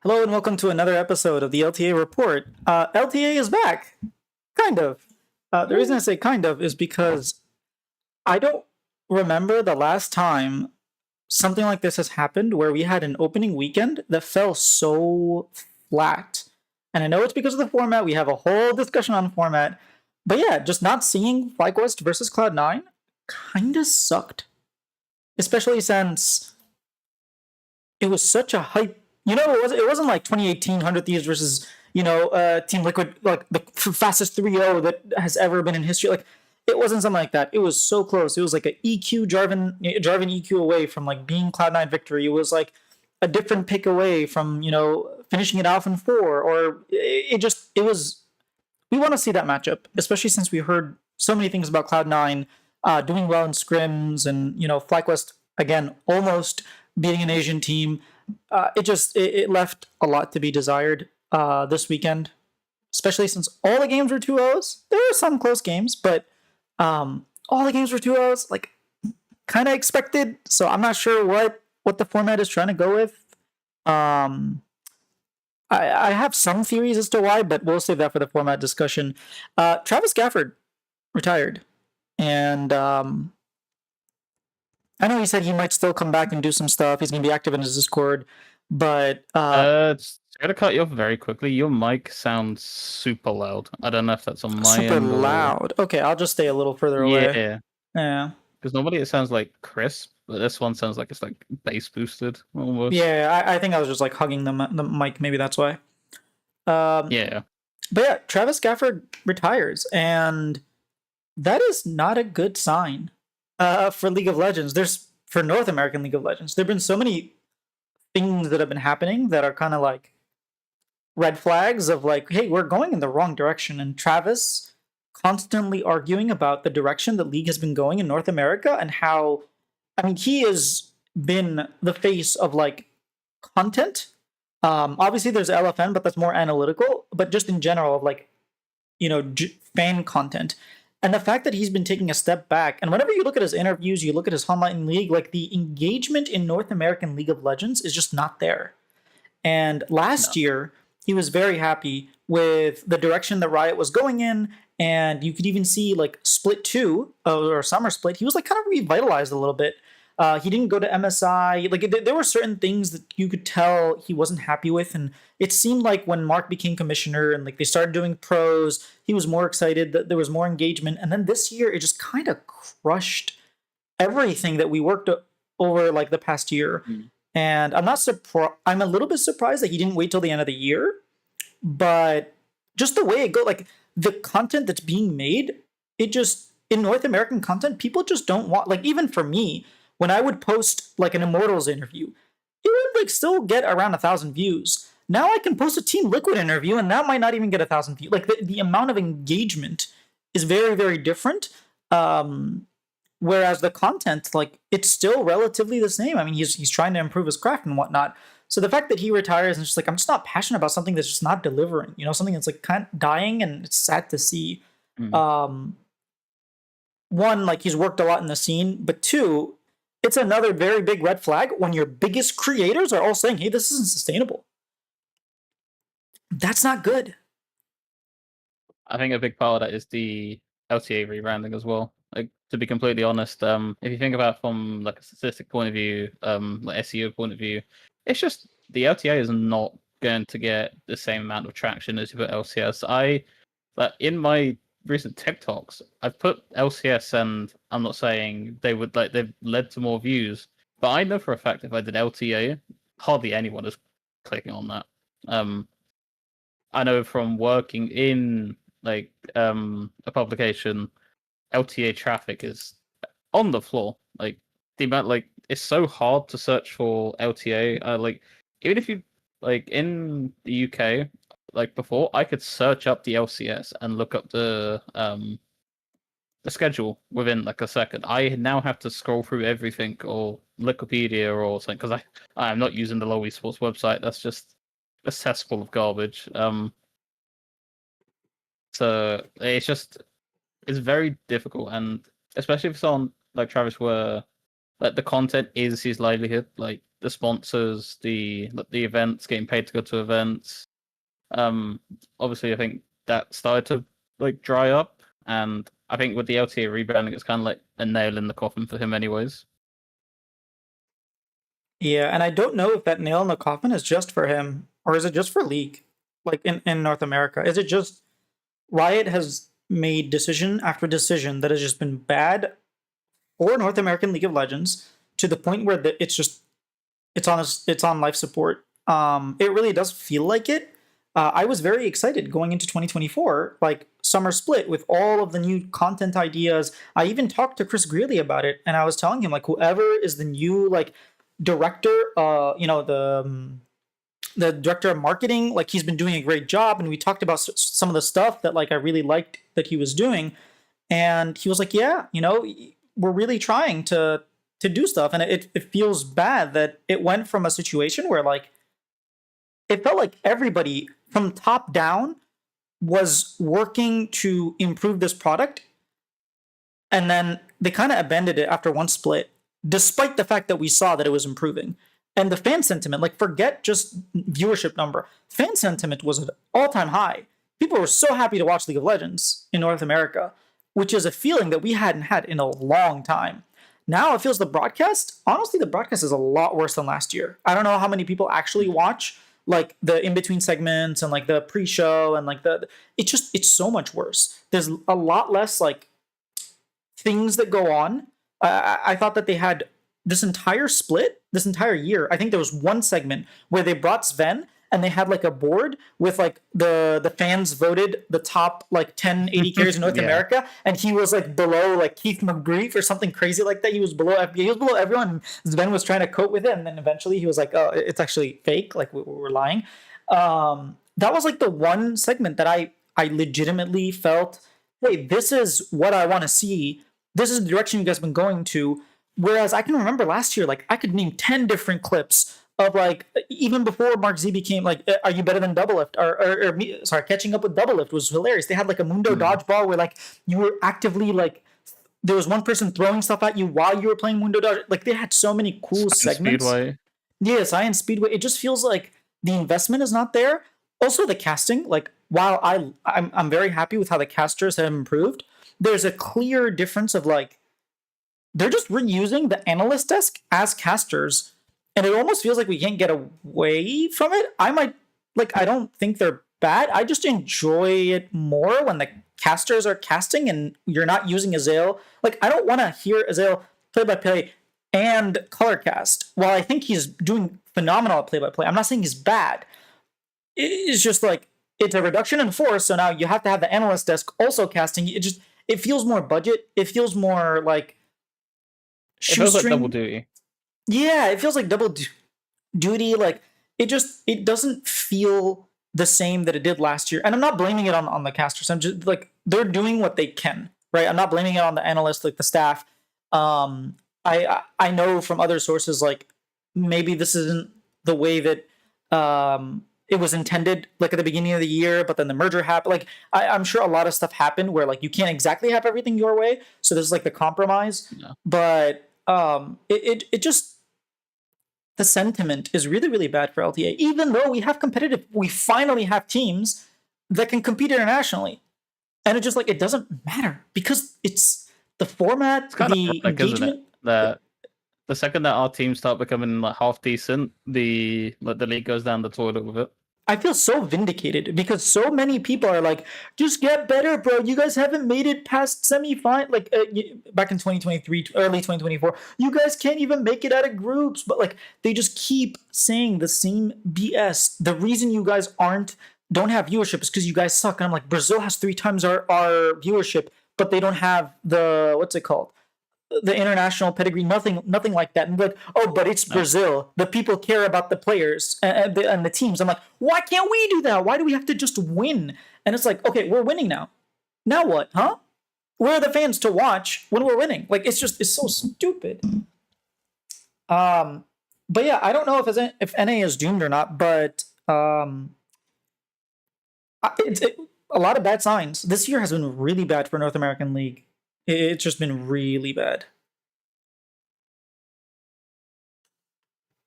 Hello and welcome to another episode of the LTA Report. LTA is back, kind of. The reason I say kind of is because I don't remember the last time something like this has happened where we had an opening weekend that fell so flat. And I know it's because of the format. We have a whole discussion on format. But yeah, just not seeing FlyQuest versus Cloud9 kind of sucked. Especially since it was such a hype. It wasn't like 2018 100 Thieves versus Team Liquid, like the fastest 3-0 that has ever been in history. Like it wasn't something like that. It was so close. It was like a EQ Jarvan EQ away from like being Cloud9 victory. It was like a different pick away from finishing it off in 4. Or it was. We want to see that matchup, especially since we heard so many things about Cloud9 doing well in scrims, and FlyQuest again almost beating an Asian team. It left a lot to be desired this weekend, especially since all the games were 2-0s. There were some close games, but all the games were 2-0s, like kind of expected. So I'm not sure what the format is trying to go with. I have some theories as to why, but we'll save that for the format discussion. Travis Gafford retired, and I know he said he might still come back and do some stuff. He's going to be active in his Discord, but Just gotta cut you off very quickly. Your mic sounds super loud. I don't know if that's on my super end or... loud. Okay, I'll just stay a little further away. Yeah. Because normally it sounds like crisp, but this one sounds like it's like bass boosted almost. Yeah, I think I was just like hugging the mic. Maybe that's why. Yeah. But yeah, Travis Gafford retires, and that is not a good sign for League of Legends. For North American League of Legends, there have been so many things that have been happening that are kind of like red flags of like, hey, we're going in the wrong direction. And Travis constantly arguing about the direction that League has been going in North America, and how, I mean, he has been the face of like content. Obviously, there's LFN, but that's more analytical. But just in general, of like, fan content. And the fact that he's been taking a step back, and whenever you look at his interviews, you look at his online league, like the engagement in North American League of Legends is just not there. And last year, he was very happy with the direction that Riot was going in, and you could even see like Split 2 or Summer Split. He was like kind of revitalized a little bit. He didn't go to MSI. Like there were certain things that you could tell he wasn't happy with, and it seemed like when Mark became commissioner and like they started doing pros, he was more excited that there was more engagement. And then this year, it just kind of crushed everything that we worked over like the past year. And I'm not surprised. I'm a little bit surprised that he didn't wait till the end of the year, but just the way it goes, like the content that's being made, it just in North American content, people just don't want. Like even for me, when I would post like an Immortals interview, it would like still get around 1,000 views. Now I can post a Team Liquid interview, and that might not even get 1,000 views. Like the amount of engagement is very, very different. Whereas the content, like it's still relatively the same. I mean, he's trying to improve his craft and whatnot. So the fact that he retires and just like, I'm just not passionate about something that's just not delivering. Something that's like kind of dying, and it's sad to see. One, like he's worked a lot in the scene, but two, it's another very big red flag when your biggest creators are all saying, hey, this isn't sustainable. That's not good. I think a big part of that is the LTA rebranding as well. Like, to be completely honest, if you think about from like a statistic point of view, like SEO point of view, it's just the LTA is not going to get the same amount of traction as you put LCS. In my recent TikToks, I've put LCS, and I'm not saying they've led to more views, but I know for a fact if I did LTA, hardly anyone is clicking on that. I know from working in like a publication, LTA traffic is on the floor. Like the amount, like it's so hard to search for LTA. Like even if you like in the UK, like before, I could search up the LCS and look up the schedule within like a second. I now have to scroll through everything or Wikipedia or something because I'm not using the Low Esports website. That's just a cesspool of garbage. So it's very difficult, and especially if someone like Travis where like the content is his livelihood, like the sponsors, the events, getting paid to go to events. Obviously, I think that started to like dry up, and I think with the LTA rebranding, it's kind of like a nail in the coffin for him, anyways. Yeah, and I don't know if that nail in the coffin is just for him or is it just for League, like in North America. Is it just Riot has made decision after decision that has just been bad for North American League of Legends to the point where it's just it's on life support. It really does feel like it. I was very excited going into 2024, like summer split with all of the new content ideas. I even talked to Chris Greeley about it, and I was telling him like whoever is the new like director, the director of marketing, like he's been doing a great job, and we talked about some of the stuff that like I really liked that he was doing, and he was like, yeah, we're really trying to do stuff, and it feels bad that it went from a situation where like it felt like everybody from top down was working to improve this product, and then they kind of abandoned it after one split, despite the fact that we saw that it was improving. And the fan sentiment, like forget just viewership number, fan sentiment was at all-time high. People were so happy to watch League of Legends in North America, which is a feeling that we hadn't had in a long time. Now it feels the broadcast, honestly, the broadcast is a lot worse than last year. I don't know how many people actually watch like the in-between segments and like the pre-show and like it's so much worse. There's a lot less like things that go on. I thought that they had this entire split, this entire year. I think there was one segment where they brought Sven and they had like a board with like the fans voted the top like 10 80 carriers in North Yeah. America, and he was like below like Keith McBrief or something crazy like that. He was below FBA, he was below everyone. Sven was trying to cope with it, and then eventually he was like, oh, it's actually fake, like we're lying. That was like the one segment that I legitimately felt, hey, this is what I want to see. This is the direction you guys have been going to. Whereas I can remember last year, like I could name 10 different clips of like even before Mark Z became like, are you better than Doublelift? Or catching up with Doublelift was hilarious. They had like a Mundo dodgeball where like you were actively like there was one person throwing stuff at you while you were playing Mundo Dodge. Like they had so many cool segments. Speedway. Yeah, Science Speedway. It just feels like the investment is not there. Also, the casting. Like while I'm very happy with how the casters have improved, there's a clear difference of like they're just reusing the analyst desk as casters, and it almost feels like we can't get away from it. I don't think they're bad. I just enjoy it more when the casters are casting and you're not using Azael. Like I don't want to hear Azael play by play and color cast. While I think he's doing phenomenal at play by play, I'm not saying he's bad. It's just like it's a reduction in force, so now you have to have the analyst desk also casting. It feels more budget. It feels more like It feels like shoestring. double duty. Yeah, it feels like double duty. Like it doesn't feel the same that it did last year. And I'm not blaming it on the casters. I'm just like they're doing what they can, right? I'm not blaming it on the analysts, like the staff. I know from other sources like maybe this isn't the way that it was intended, like at the beginning of the year, but then the merger happened. Like I'm sure a lot of stuff happened where like you can't exactly have everything your way. So this is like the compromise. No. But it just the sentiment is really, really bad for LTA. Even though we finally have teams that can compete internationally, and it just like it doesn't matter because it's the format, It's kind the of like, isn't engagement. it? That the second that our teams start becoming like half decent, the league goes down the toilet with it. I feel so vindicated because so many people are like, just get better, bro. You guys haven't made it past semi-final. Like back in 2023, early 2024, you guys can't even make it out of groups. But like they just keep saying the same BS. The reason you guys don't have viewership is because you guys suck. And I'm like, Brazil has 3 times our viewership, but they don't have the what's it called? The international pedigree, nothing like that. And like, oh, but it's Brazil. The people care about the players and the teams. I'm like, why can't we do that? Why do we have to just win? And it's like, okay, we're winning now. Now what, huh? Where are the fans to watch when we're winning? Like, it's so stupid. But yeah, I don't know if NA is doomed or not, but it's a lot of bad signs. This year has been really bad for North American League. It's just been really bad.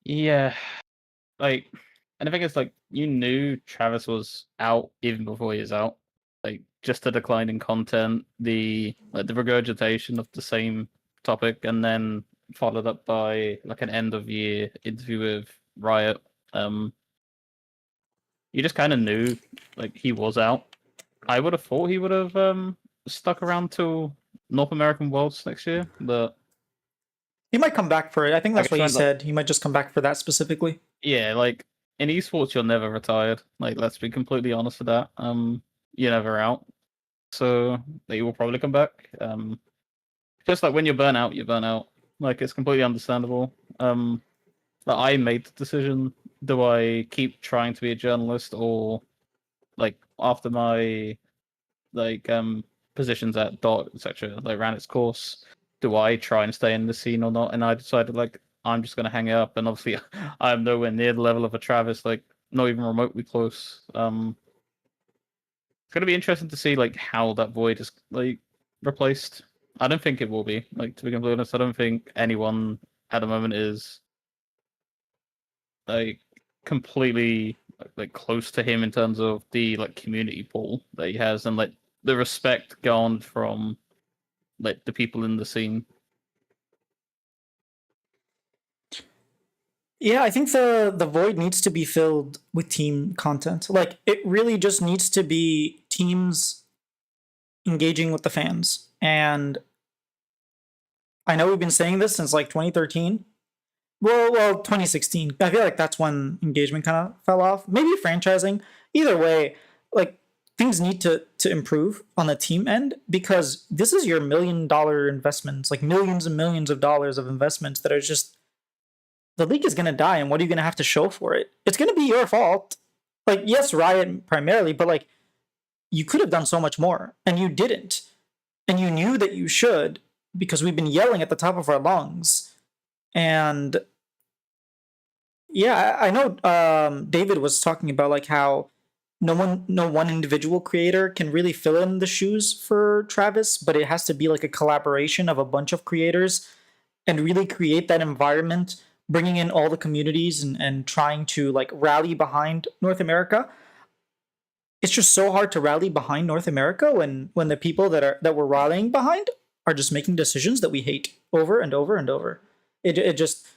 Yeah, like, and the thing is, like, you knew Travis was out even before he was out. Like, just the decline in content, the regurgitation of the same topic, and then followed up by like an end of year interview with Riot. Um, you just kind of knew like he was out. I would have thought he would have stuck around till North American Worlds next year, but He might come back for it. I think I that's guess what he when like said. He might just come back for that specifically. yeah, like in esports you're never retired. Like let's be completely honest with that. You're never out. So they will probably come back. Just like when you burn out, you burn out. Like it's completely understandable. But I made the decision: do I keep trying to be a journalist, or like after my like positions at Dot, etc., like ran its course, do I try and stay in the scene or not? And I decided like I'm just gonna hang it up. And obviously, I'm nowhere near the level of a Travis, like not even remotely close. It's gonna be interesting to see like how that void is like replaced. I don't think it will be. Like to be completely honest, I don't think anyone at the moment is like completely like close to him in terms of the like community pool that he has and like the respect gone from like the people in the scene. Yeah, I think the void needs to be filled with team content. Like it really just needs to be teams engaging with the fans. And I know we've been saying this since like 2013. Well, 2016. I feel like that's when engagement kind of fell off. Maybe franchising. Either way, like things need to improve on the team end because this is your $1 million investments, like millions and millions of dollars of investments that are just the league is going to die. And what are you going to have to show for it? It's going to be your fault. Like, yes, Riot primarily, but like you could have done so much more and you didn't. And you knew that you should because we've been yelling at the top of our lungs. And yeah, I know David was talking about like how no one individual creator can really fill in the shoes for Travis, but it has to be like a collaboration of a bunch of creators and really create that environment, bringing in all the communities and trying to like rally behind North America. It's just so hard to rally behind North America when the people that we're rallying behind are just making decisions that we hate over and over and over. It just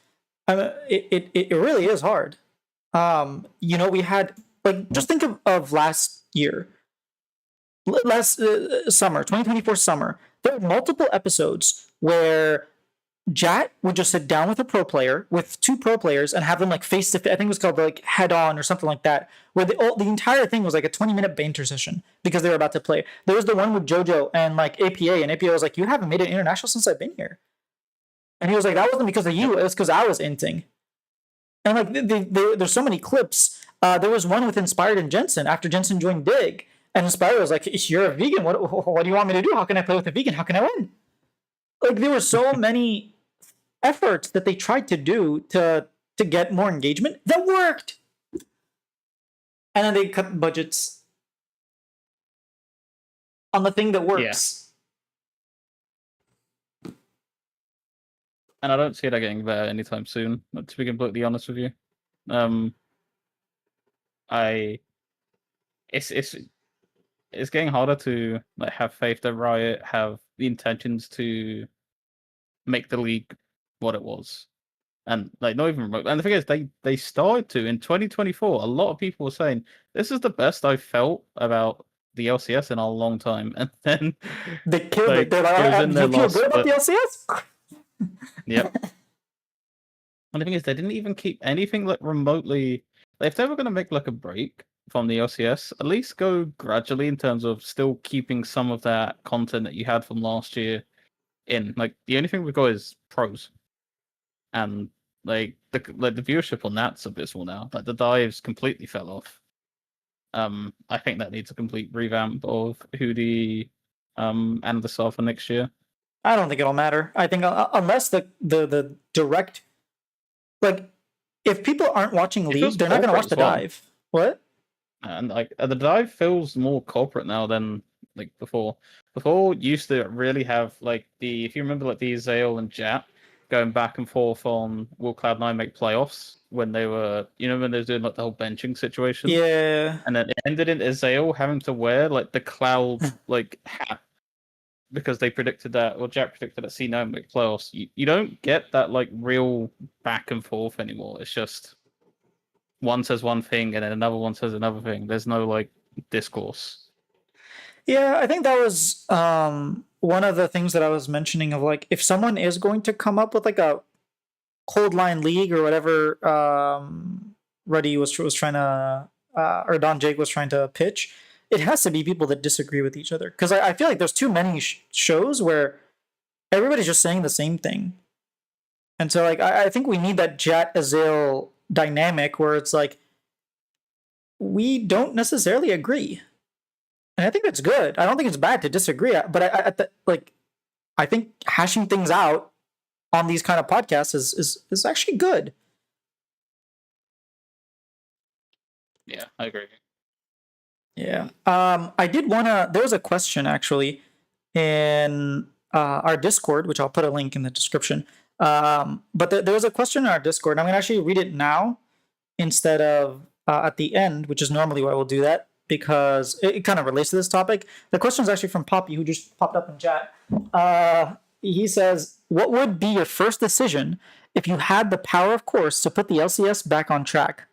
it really is hard. We had like just think of last year, last summer, 2024 summer. There were multiple episodes where Jat would just sit down with a pro player, with two pro players, and have them like face to face. I think it was called like head on or something like that, where the entire thing was like a 20-minute banter session because they were about to play. There was the one with JoJo and like APA, and APA was like, "You haven't made it international since I've been here," and he was like, "That wasn't because of you; Yep. it was because I was inting." And like, there's so many clips. There was one with Inspired and Jensen after Jensen joined Dig, and Inspired was like, "You're a vegan. What do you want me to do? How can I play with a vegan? How can I win?" Like there were so many efforts that they tried to do to get more engagement that worked, and then they cut budgets on the thing that Yeah. works. And I don't see that getting better anytime soon, to be completely honest with you. Um I it's getting harder to like have faith that Riot have the intentions to make the league what it was. And like not even remote. And the thing is, they started to in 2024. A lot of people were saying this is the best I've felt about the LCS in a long time, and then They killed it. like They're like, it was in their "You feel last good about the split. LCS?" Yep. And the thing is, they didn't even keep anything like remotely. Like, if they were going to make like a break from the LCS, at least go gradually in terms of still keeping some of that content that you had from last year in. Like the only thing we've got is pros, and the viewership on that's abysmal now. Like the dives completely fell off. I think that needs a complete revamp of who the analysts are for next year. I don't think it'll matter. I think unless the direct, like, if people aren't watching It feels League, they're not going to corporate watch the as well. dive. What? And like the dive feels more corporate now than like before. Before used to really have like the if you remember like the Zale and Jap, going back and forth on will Cloud9 make playoffs when they were, when they were doing like the whole benching situation. Yeah. And then it ended in Azale having to wear like the Cloud like hat because they predicted that, or Jack predicted that C9 make playoffs. You don't get that like real back and forth anymore. It's just one says one thing and then another one says another thing. There's no like discourse. Yeah, I think that was one of the things that I was mentioning of like if someone is going to come up with like a cold line league or whatever Ruddy was trying to or Don Jake was trying to pitch, it has to be people that disagree with each other because I feel like there's too many shows where everybody's just saying the same thing, and so like I think we need that Jat Azale dynamic where it's like we don't necessarily agree. And I think that's good. I don't think it's bad to disagree, but I think hashing things out on these kind of podcasts is actually good. Yeah, I agree. Yeah. I did wanna. There was a question actually in our Discord, which I'll put a link in the description. But there was a question in our Discord. I'm gonna actually read it now instead of at the end, which is normally why we'll do that because it kind of relates to this topic. The question is actually from Poppy, who just popped up in chat. He says, "What would be your first decision if you had the power, of course, to put the LCS back on track?"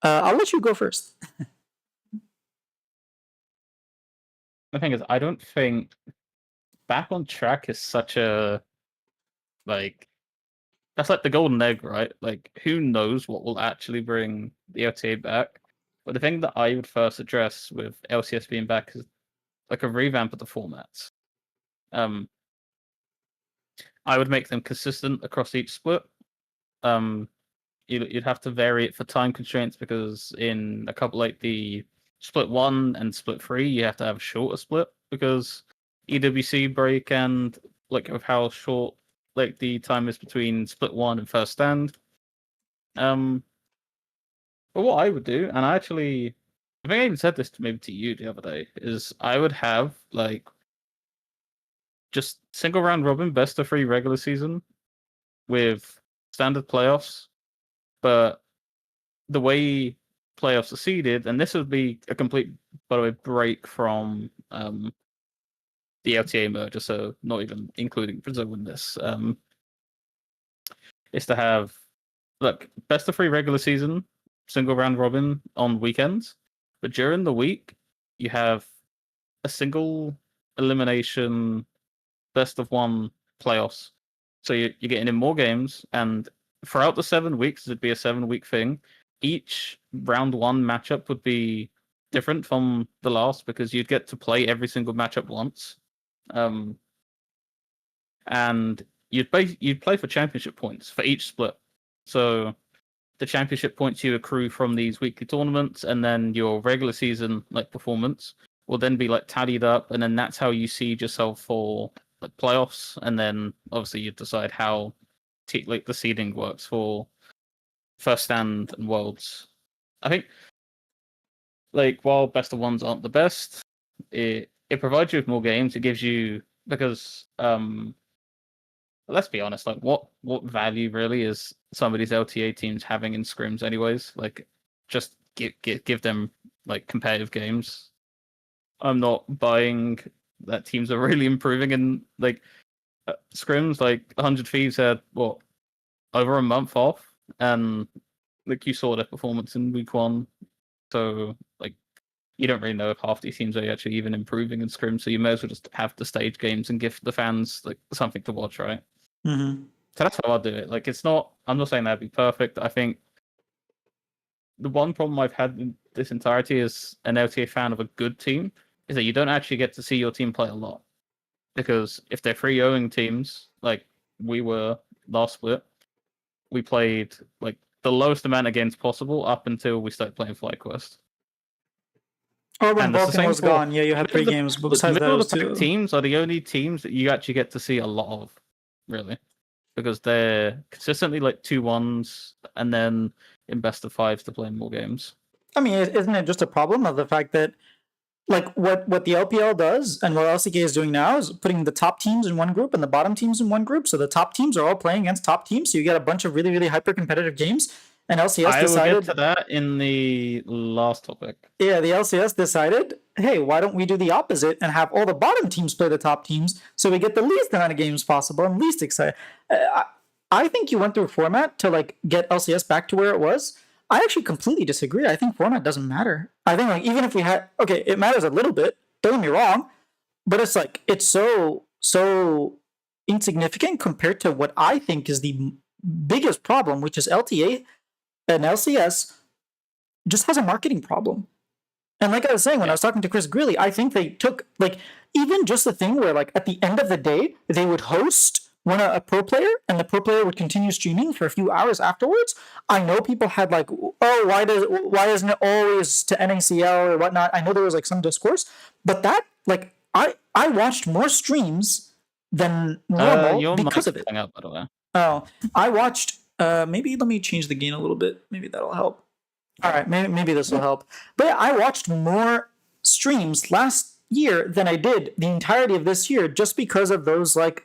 I'll let you go first. The thing is, I don't think back on track is such a like that's like the golden egg, right? Like who knows what will actually bring the LTA back? But the thing that I would first address with LCS being back is like a revamp of the formats. Um, I would make them consistent across each split. Um, you'd have to vary it for time constraints because in a couple like the split 1 and split 3, you have to have a shorter split because EWC break and like of how short like the time is between split 1 and first stand. But what I would do, and I think I even said this maybe to you the other day, is I would have like just single round robin best of 3 regular season with standard playoffs, but the way playoffs are seeded, and this would be a complete, by the way, break from the LTA merger, so not even including Brazil in this, is to have look best of 3 regular season, single round robin on weekends, but during the week you have a single elimination best of 1 playoffs. So you're getting in more games, and throughout the 7 weeks, it'd be a 7 week thing. Each round 1 matchup would be different from the last because you'd get to play every single matchup once, and you'd play for championship points for each split. So the championship points you accrue from these weekly tournaments, and then your regular season like performance will then be like tallied up, and then that's how you seed yourself for like playoffs, and then obviously you decide how like the seeding works for first stand and worlds. I think like while best of ones aren't the best, it provides you with more games. It gives you because let's be honest, like what value really is some of these LTA teams having in scrims anyways? Like just give them like competitive games. I'm not buying that teams are really improving in like scrims. Like 100 Thieves had what over a month off, and like you saw their performance in week 1. So like you don't really know if half these teams are actually even improving in scrims. So you may as well just have the stage games and give the fans like something to watch, right? Mm-hmm. So that's how I'll do it. Like, it's not. I'm not saying that'd be perfect. I think the one problem I've had in this entirety as an LTA fan of a good team is that you don't actually get to see your team play a lot because if they're 3-0ing teams, like we were last split, we played like the lowest amount of games possible up until we started playing FlyQuest. Or when And it's the Vulcan same was for gone, yeah, you had 3 games, but the besides that, it middle was of the pack 2. teams are the only teams that you actually get to see a lot of, really, because they're consistently like 2-1s, and then in best of 5s to play more games. I mean, isn't it just a problem of the fact that like what the LPL does and what LCK is doing now is putting the top teams in one group and the bottom teams in one group. So the top teams are all playing against top teams. So you get a bunch of really, really hyper competitive games. And LCS I will get to decided, that in the last topic. yeah, the LCS decided, hey, why don't we do the opposite and have all the bottom teams play the top teams so we get the least amount of games possible and least excited. I think you went through format to like get LCS back to where it was. I actually completely disagree. I think format doesn't matter. I think like even if we had okay, it matters a little bit. Don't get me wrong, but it's like it's so insignificant compared to what I think is the biggest problem, which is LTA and LCS just has a marketing problem. And like I was saying when I was talking to Chris Greeley, I think they took like even just the thing where like at the end of the day they would host a pro player and the pro player would continue streaming for a few hours afterwards. I know people had like, oh, why isn't it always to NACL or whatnot? I know there was like some discourse, but that like I watched more streams than normal Your because mic's of it. playing up, by the way. Oh, I watched. Maybe let me change the gain a little bit. Maybe that'll help. All right, maybe this will help. But yeah, I watched more streams last year than I did the entirety of this year just because of those like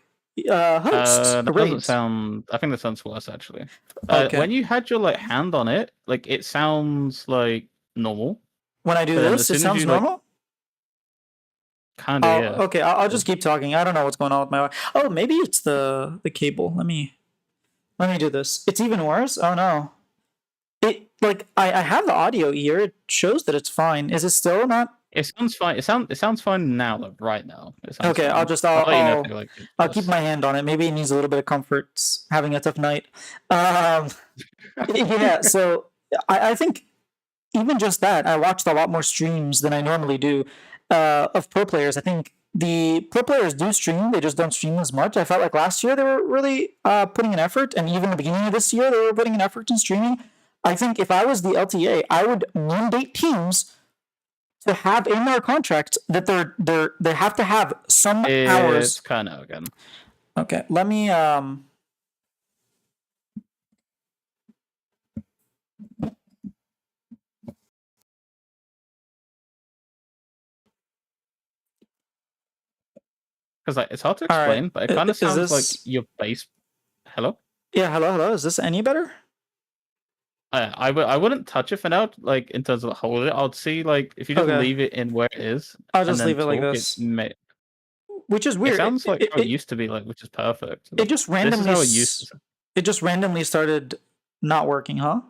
hosts. That doesn't raids. sound. I think that sounds worse actually. Okay. When you had your like hand on it, like it sounds like normal. When I do But then this, as it soon as sounds you like, normal. kind of yeah. Okay, I'll just keep talking. I don't know what's going on with my. Oh, maybe it's the cable. Let me do this. It's even worse. Oh no. It like I have the audio here. It shows that it's fine. Is it still not? It sounds fine. It sounds fine now, like right now. It sounds Okay, fine. I'll let you know if you like it I'll worse. keep my hand on it. Maybe it needs a little bit of comfort. It's having a tough night. Yeah. So I think even just that, I watched a lot more streams than I normally do of pro players. I think the pro players do stream; they just don't stream as much. I felt like last year they were really putting an effort, and even the beginning of this year they were putting an effort in streaming. I think if I was the LTA, I would mandate teams to have in their contract that they have to have some hours. It's kind of again. Okay, let me Because like it's hard to All right. explain, but it kind of Is sounds this- like your base. Hello. Yeah, hello. Is this any better? I wouldn't touch it for now. Like in terms of hold it, I'd see like if you just Okay. leave it in where it is. I'll and just then leave it like talk, this. Which is It weird. sounds like how it used to be, like which is perfect. It just This is randomly how it used to. it just randomly started not working, huh?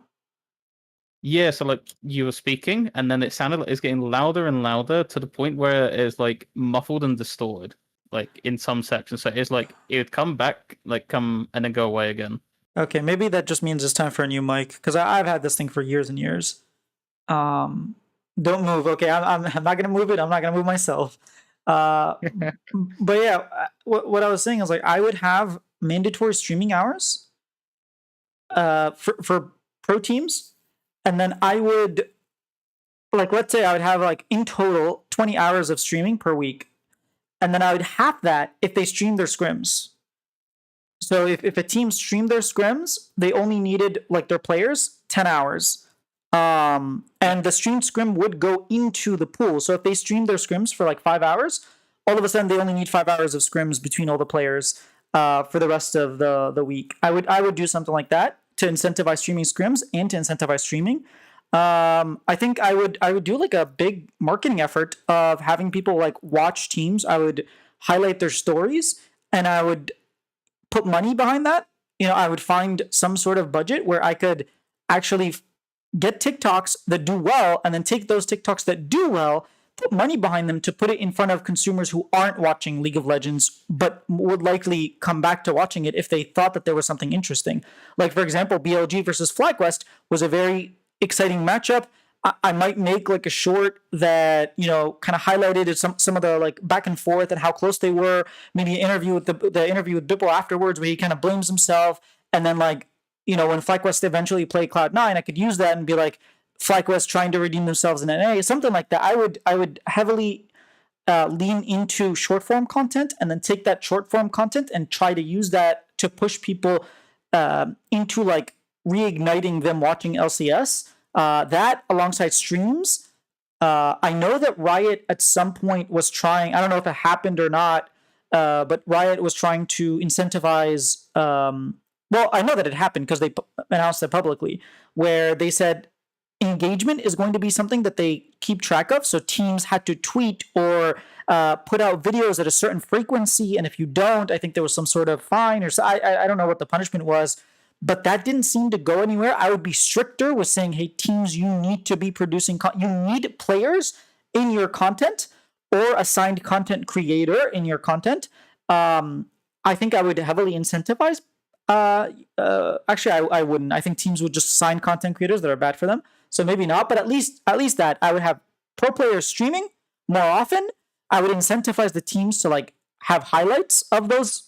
Yeah, so like you were speaking, and then it sounded like it's getting louder and louder to the point where it's like muffled and distorted, like in some sections. So it's like it would come back, like come and then go away again. Okay, maybe that just means it's time for a new mic because I've had this thing for years and years. Don't move. Okay, I'm not gonna move it. I'm not gonna move myself. But yeah, what I was saying is like I would have mandatory streaming hours for pro teams, and then I would like let's say I would have like in total 20 hours of streaming per week, and then I would have that if they stream their scrims. So if a team streamed their scrims, they only needed like their players 10 hours. And the streamed scrim would go into the pool. So if they streamed their scrims for like 5 hours, all of a sudden they only need 5 hours of scrims between all the players for the rest of the week. I would do something like that to incentivize streaming scrims and to incentivize streaming. I think I would do like a big marketing effort of having people like watch teams. I would highlight their stories and I would put money behind that. You know, I would find some sort of budget where I could actually get TikToks that do well and then take those TikToks that do well, put money behind them to put it in front of consumers who aren't watching League of Legends but would likely come back to watching it if they thought that there was something interesting. Like, for example, BLG versus FlyQuest was a very exciting matchup. I might make like a short that, you know, kind of highlighted some of the like back and forth and how close they were. Maybe an interview with the interview with Bippo afterwards where he kind of blames himself. And then like, you know, when FlyQuest eventually played Cloud9, I could use that and be like FlyQuest trying to redeem themselves in NA, something like that. I would heavily lean into short form content and then take that short form content and try to use that to push people into like reigniting them watching LCS. That alongside streams I know that Riot at some point was trying. I don't know if it happened or not, but Riot was trying to incentivize. Well, I know that it happened because they announced it publicly, where they said engagement is going to be something that they keep track of. So teams had to tweet or put out videos at a certain frequency, and if you don't, I think there was some sort of fine or so. I don't know what the punishment was, but that didn't seem to go anywhere. I would be stricter with saying, hey, teams, you need to be producing, you need players in your content or assigned content creator in your content. I think I would heavily incentivize. Actually, I wouldn't. I think teams would just assign content creators that are bad for them. So maybe not, but at least that I would have pro players streaming more often. I would incentivize the teams to like have highlights of those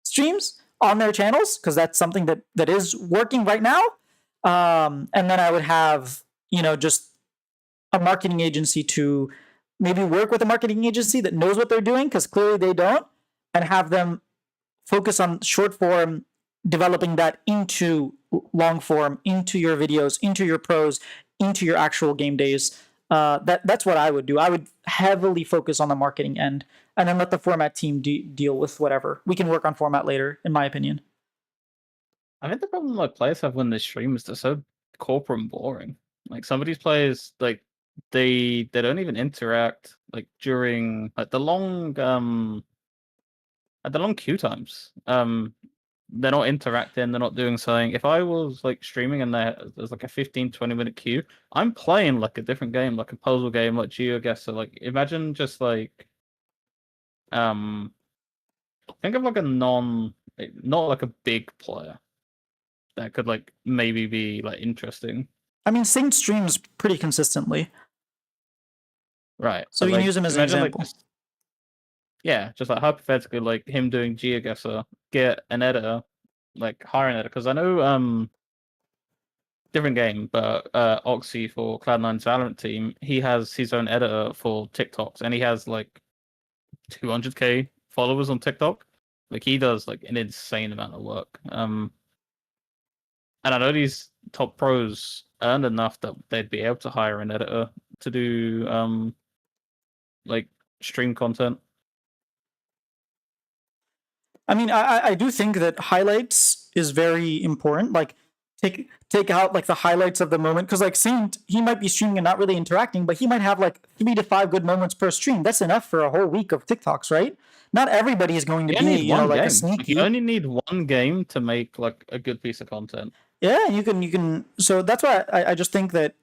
streams on their channels because that's something that is working right now. And then I would have just a marketing agency to maybe work with a marketing agency that knows what they're doing because clearly they don't, and have them focus on short form, developing that into long form, into your videos, into your pros, into your actual game days. That's what I would do. I would heavily focus on the marketing end, and then let the format team deal with whatever. We can work on format later, in my opinion. I think the problem like players have when they stream is they're so corporate and boring. Like some of these players, like they don't even interact like during like the long at the long queue times. They're not interacting, they're not doing something. If I was like streaming and there's like a 15-20 minute queue, I'm playing like a different game, like a puzzle game, like GeoGuessr. Like imagine just like think of like a not like a big player that could like maybe be like interesting. I mean, Saint streams pretty consistently, Right. so But you can like use him as an imagine example. like just like hypothetically like him doing GeoGuessr, get an editor, like hire an editor. Because I know different game, but Oxy for Cloud9's Valorant team, he has his own editor for TikToks, and he has like 200k followers on TikTok. Like he does like an insane amount of work. And I know these top pros earned enough that they'd be able to hire an editor to do like stream content. I mean, I do think that highlights is very important. Like, take out like the highlights of the moment because like Saint, he might be streaming and not really interacting, but he might have like 3 to 5 good moments per stream. That's enough for a whole week of TikToks, right? Not everybody is going to You be only need one like a game. Like, you sneaky. only need one game to make like a good piece of content. Yeah, you can. So that's why I just think that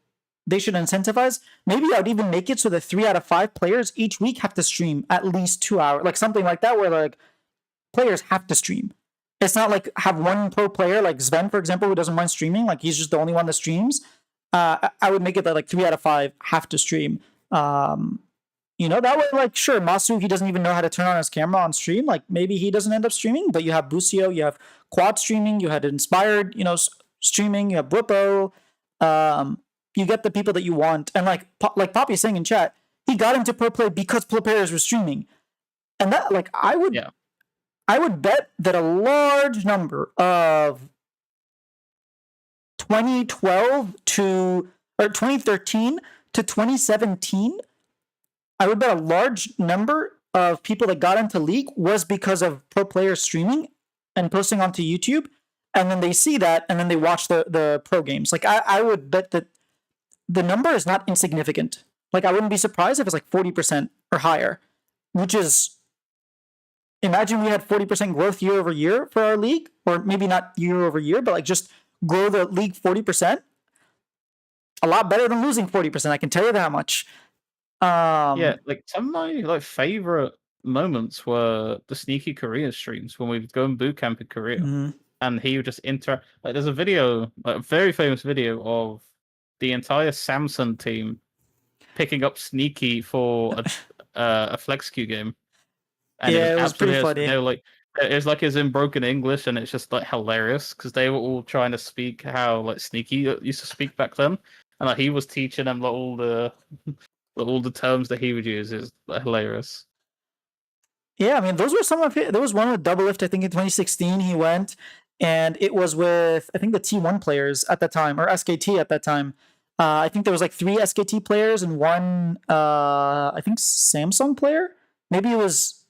they should incentivize. Maybe I'd even make it so that 3 out of 5 players each week have to stream at least 2 hours, like something like that, where like players have to stream. It's not like have one pro player like Sven, for example, who doesn't mind streaming. Like he's just the only one that streams. I would make it that like 3 out of 5 have to stream. That way, like sure, Masu, he doesn't even know how to turn on his camera on stream. Like maybe he doesn't end up streaming, but you have Busio, you have Quad streaming, you had Inspired, streaming, you have Bwipo. You get the people that you want, and like Poppy's saying in chat, he got into pro play because pro players were streaming, and that like I would bet that a large number of 2012 to or 2013 to 2017, I would bet a large number of people that got into League was because of pro players streaming and posting onto YouTube, and then they see that and then they watch the pro games. Like I would bet that the number is not insignificant. Like I wouldn't be surprised if it's like 40% or higher, which is, imagine we had 40% growth year over year for our league, or maybe not year over year, but like just grow the league 40%. A lot better than losing 40%. I can tell you that much. Yeah, like some of my like favorite moments were the sneaky Korea streams when we would go and boot camp in Korea, and he would just interact. Like, there's a video, like a very famous video of the entire Samsung team picking up sneaky for a flex queue game, and Yeah, it was pretty absolutely. funny. They were like, it was like it's in broken English, and it's just like hilarious because they were all trying to speak how like sneaky used to speak back then, and like he was teaching them like all the terms that he would use. Is like, hilarious. Yeah, I mean, those were some of it. There was one with Double Lift, I think in 2016 he went, and it was with, I think, the T1 players at that time, or SKT at that time. I think there was like 3 SKT players and 1 I think Samsung player. Maybe it was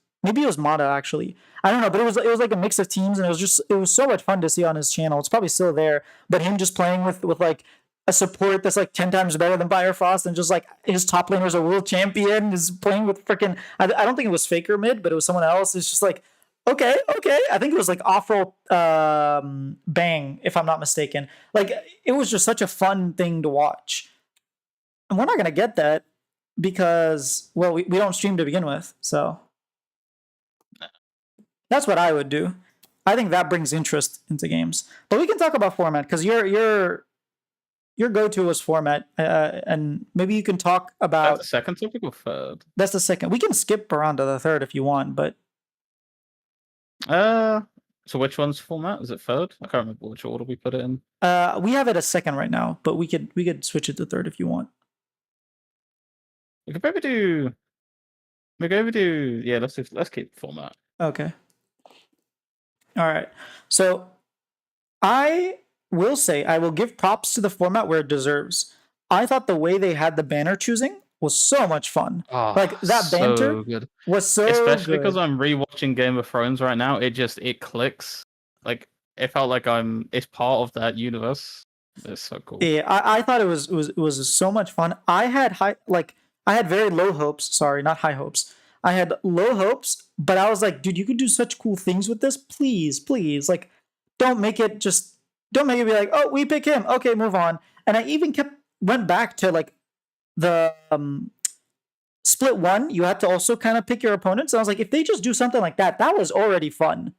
Mata actually. I don't know, but it was like a mix of teams, and it was so much fun to see on his channel. It's probably still there, but him just playing with like a support that's like 10 times better than Firefrost, and just like his top laner is a world champion, is playing with freaking I don't think it was Faker mid, but it was someone else. It's just like okay. I think it was like Offroll Bang, if I'm not mistaken. Like it was just such a fun thing to watch. And we're not gonna get that because well, we don't stream to begin with, so that's what I would do. I think that brings interest into games. But we can talk about format because your go-to was format, and maybe you can talk about the second topic or third. That's the second. We can skip around to the third if you want, but so which one's format? Is it third? I can't remember which order we put it in. We have it as second right now, but we could switch it to third if you want. We could maybe do. Yeah, let's keep format. Okay. All right. So I will say I will give props to the format where it deserves. I thought the way they had the banner choosing was so much fun. Oh, like that banter good. was so especially good. because I'm rewatching Game of Thrones right now. It clicks. Like it felt like it's part of that universe. It's so cool. Yeah, I thought it was so much fun. I had very low hopes. Sorry, not high hopes. I had low hopes, but I was like, dude, you could do such cool things with this. Please, please, like, don't make it be like, oh, we pick him. Okay, move on. And I even went back to like the split 1. You had to also kind of pick your opponents. And I was like, if they just do something like that, that was already fun.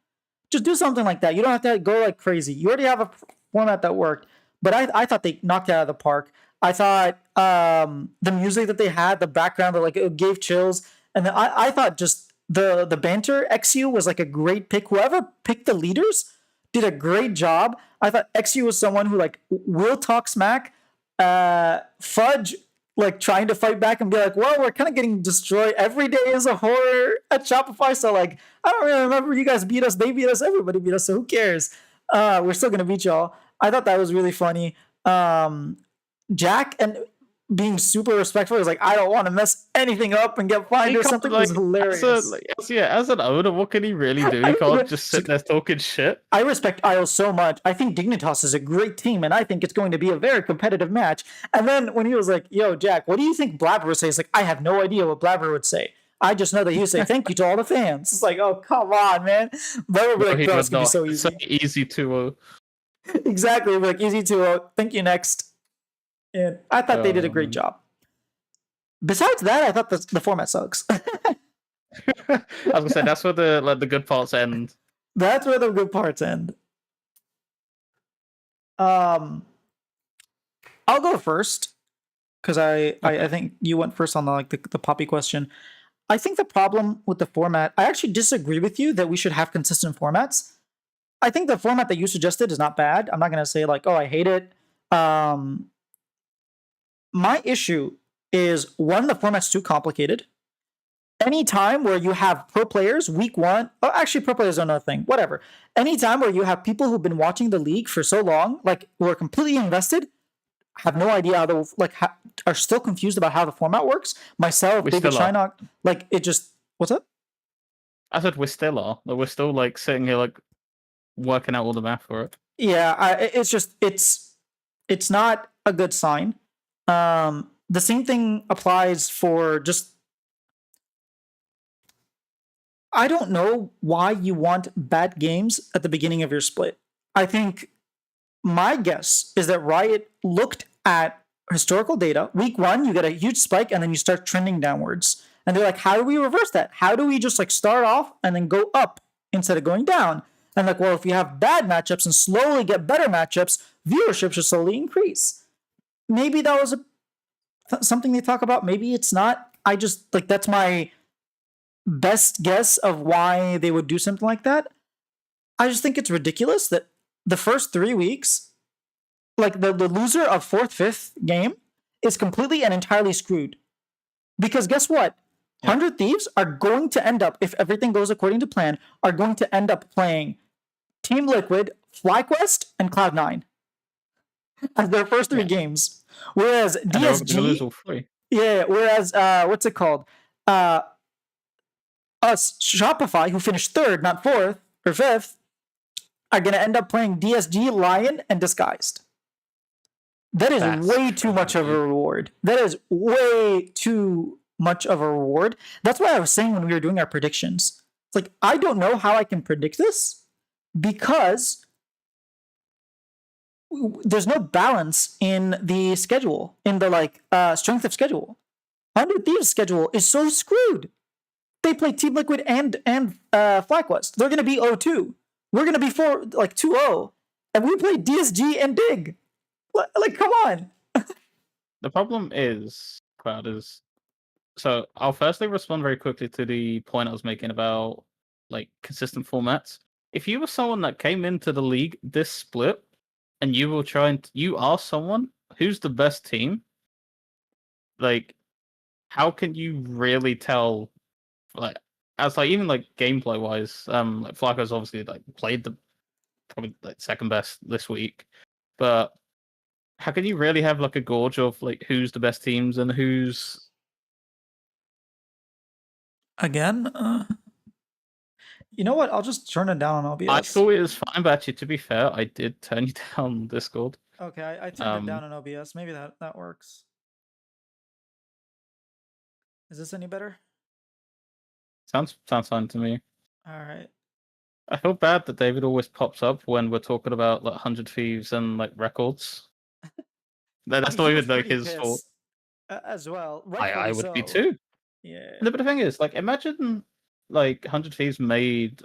Just do something like that. You don't have to go like crazy. You already have a format that worked. But I thought they knocked it out of the park. I thought the music that they had, the background, that like it gave chills. And then I thought just the banter, XU was like a great pick. Whoever picked the leaders did a great job. I thought XU was someone who like will talk smack. Fudge like trying to fight back and be like, well, we're kind of getting destroyed. Every day is a horror at Shopify. So like, I don't really remember you guys beat us. They beat us. Everybody beat us. So who cares? We're still going to beat y'all. I thought that was really funny. Jack and being super respectful. He was like, I don't want to mess anything up and get fined or something. Like, was hilarious. As an owner, what can he really do? He can't just sit there talking shit. I respect Isles so much. I think Dignitas is a great team, and I think it's going to be a very competitive match. And then when he was like, yo, Jack, what do you think Blabber would say? He's like, I have no idea what Blabber would say. I just know that he would say thank you to all the fans. It's like, oh, come on, man. Blabber would be like, bro, it's going to be so easy. So easy to... Exactly. Like, easy to... thank you, next. And I thought they did a great job. Besides that, I thought the format sucks. I was gonna say that's where the good parts end. That's where the good parts end. I'll go first because I think you went first on the Poppy question. I think the problem with the format, I actually disagree with you that we should have consistent formats. I think the format that you suggested is not bad. I'm not gonna say like, oh, I hate it. My issue is one, the format's too complicated. Any time where you have pro players week 1, oh, actually pro players are another thing, whatever. Any time where you have people who've been watching the league for so long, like who are completely invested, have no idea how are still confused about how the format works. Myself, David Shynock, like it just, what's up? I said we still are. We're still like sitting here like working out all the math for it. Yeah, it's not a good sign. The same thing applies for just, I don't know why you want bad games at the beginning of your split. I think my guess is that Riot looked at historical data. Week 1, you get a huge spike and then you start trending downwards. And they're like, how do we reverse that? How do we just like start off and then go up instead of going down? And like, well, if you have bad matchups and slowly get better matchups, viewership should slowly increase. Maybe that was something they talk about. Maybe it's not. I just like, that's my best guess of why they would do something like that. I just think it's ridiculous that the first 3 weeks, like the loser of 4th, 5th game is completely and entirely screwed. Because guess what? 100 Thieves are going to end up, if everything goes according to plan, are going to end up playing Team Liquid, FlyQuest, and Cloud9. as their first three Yeah, games. Whereas and they're going to lose all DSG, three. yeah, whereas what's it called? Uh, us Shopify, who finished third, not fourth or fifth, are going to end up playing DSG, Lion, and Disguised. That is That's way too much of a crazy. reward. That is way too much of a reward. That's why I was saying when we were doing our predictions, it's like, I don't know how I can predict this because there's no balance in the schedule, in the strength of schedule. 100 Thieves schedule is so screwed. They play Team Liquid and FlyQuest. They're going to be 0-2. We're going to be 2-0. And we play DSG and Dig. Like, come on. The problem is, Cloud, is so I'll firstly respond very quickly to the point I was making about like consistent formats. If you were someone that came into the league this split and you were you are someone who's the best team, like how can you really tell like as like even like gameplay wise, like Flacco's obviously like played the probably like second best this week, but how can you really have like a gauge of like who's the best teams and who's Again, you know what? I'll just turn it down on I OBS. thought it was fine, but actually, to be fair, I did turn you down on Discord. Okay, I turned it down on OBS. Maybe that works. Is this any better? Sounds fine to me. All right. I feel bad that David always pops up when we're talking about like 100 Thieves and like records. I That's mean, not he was even like pretty his fault. pissed as well. I Rightfully would be so. too. Yeah. No, but the thing is, like, imagine like 100 Thieves made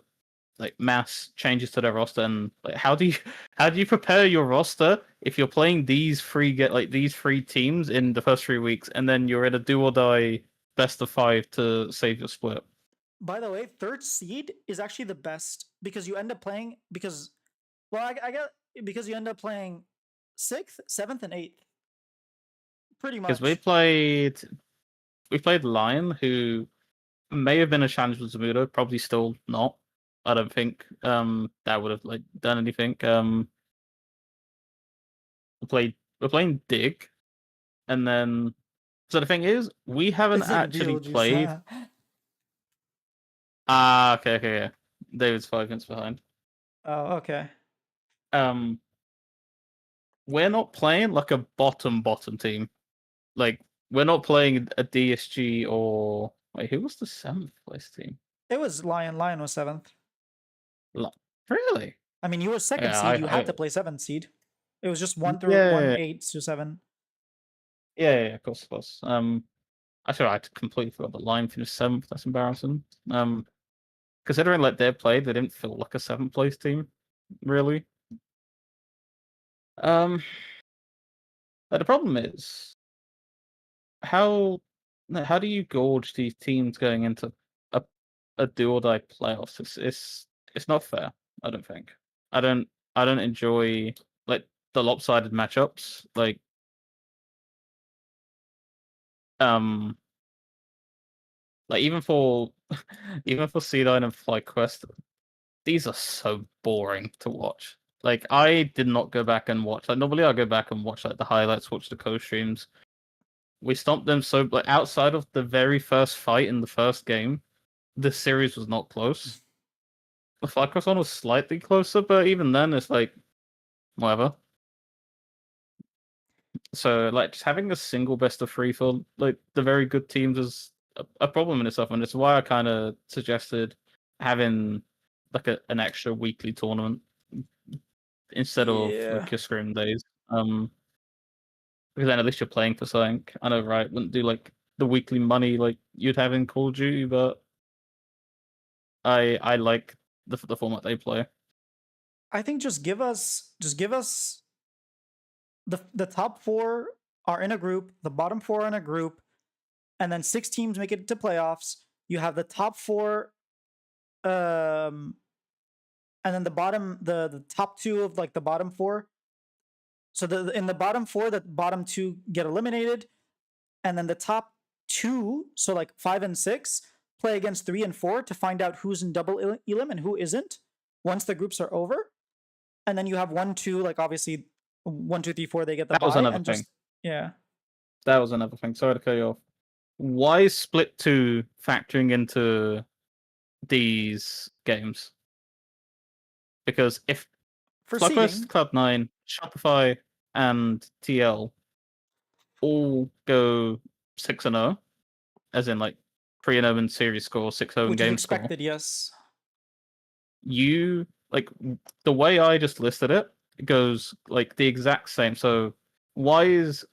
like mass changes to their roster, and like, how do you prepare your roster if you're playing these three teams in the first 3 weeks, and then you're in a do or die best of 5 to save your split? By the way, third seed is actually the best because you end up playing I get because you end up playing sixth, seventh, and eighth. Pretty Because much. we played Lion, who may have been a challenge with Zamudo, probably still not. I don't think that would have like done anything. We're playing Dig, and then so the thing is, we haven't It's like actually played. Beetlejuice. Ah, okay, yeah. David's 5 minutes behind. Oh, okay. Um, we're not playing like a bottom team. Like we're not playing a DSG or wait, who was the 7th place team? It was Lion. Lion was seventh. Really? I mean, you were second Yeah, seed. You had to play seventh seed. It was just one through one, yeah, 8 to 7. of course. Actually, I completely forgot the line finished 7th. That's embarrassing. Considering like they played, they didn't feel like a 7th place team, really. But the problem is how do you gauge these teams going into a do or die playoffs? It's not fair. I don't think. I don't enjoy like the lopsided matchups. Um like even for even for C9 and FlyQuest, these are so boring to watch. Like I did not go back and watch. Like normally I go back and watch like the highlights, watch the co-streams. We stomped them so like outside of the very first fight in the first game, the series was not close. The FlyQuest one was slightly closer, but even then it's like whatever. So like just having a single best of three for like the very good teams is a problem in itself, and it's why I kind of suggested having like an extra weekly tournament instead of Yeah. like your scrim days. Because then at least you're playing for something. I know, right? Wouldn't do like the weekly money like you'd have in Call of Duty, but I like the format they play. I think just give us the top 4 are in a group, the bottom 4 are in a group, and then 6 teams make it to playoffs. You have the top 4 and then the top 2 of like the bottom 4. So in the bottom 4, the bottom 2 get eliminated, and then the top 2, so like 5 and 6, play against 3 and 4 to find out who's in double elim and who isn't once the groups are over. And then you have 1, 2, like obviously 1, 2, 3, 4, they get the That was bye, another and thing. just yeah. That was another thing. Sorry to cut you off. Why is Split 2 factoring into these games? Because if For FlyQuest, seeding, Cloud9, Shopify, and TL all go 6-0, as in like 3-0 in series score, 6-0 in which is game score, expected, yes. you like the way I just listed it, it goes like the exact same. So why is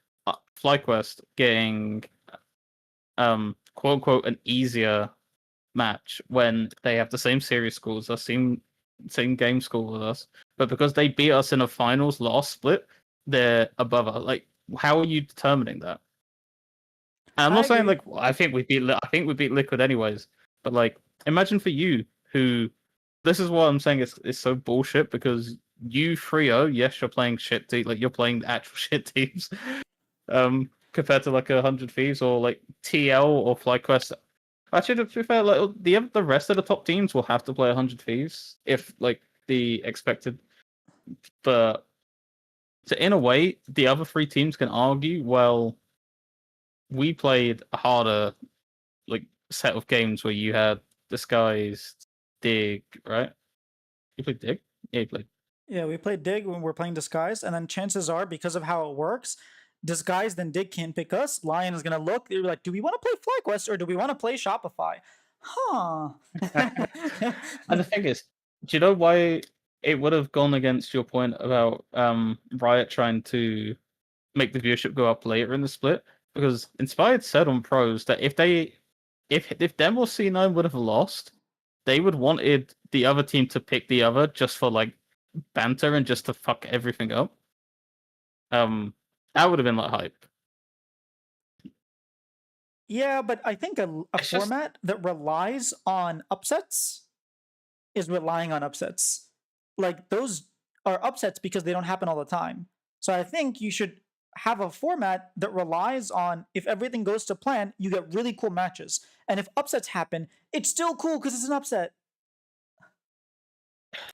FlyQuest getting quote unquote an easier match when they have the same series scores, the same game score with us, but because they beat us in a finals last split, they're above us? Like, how are you determining that? And I'm I not saying agree. like I think we beat Liquid anyways, but like imagine for you who this is what I'm saying it's so bullshit because you 3-0, yes, you're playing shit team, like you're playing actual shit teams. Compared to like 100 Thieves or like TL or FlyQuest. Actually, to be fair, like the rest of the top teams will have to play 100 Thieves if like the expected. But so in a way, the other three teams can argue, well, we played a harder like set of games where you had Disguised, Dig, right? You played Dig? Yeah, you played. Yeah, we played Dig when we're playing Disguise, and then chances are, because of how it works, Disguise then Dig can't pick us. Lion is gonna look. They're like, do we want to play FlyQuest or do we want to play Shopify? Huh. And the thing is, do you know why it would have gone against your point about Riot trying to make the viewership go up later in the split? Because Inspired said on pros that if them or C9 would have lost, they would wanted the other team to pick the other just for like banter and just to fuck everything up. That would have been like hype. Yeah, but I think a It's just format that relies on upsets is relying on upsets. Like those are upsets because they don't happen all the time. So I think you should have a format that relies on if everything goes to plan, you get really cool matches. And if upsets happen, it's still cool because it's an upset.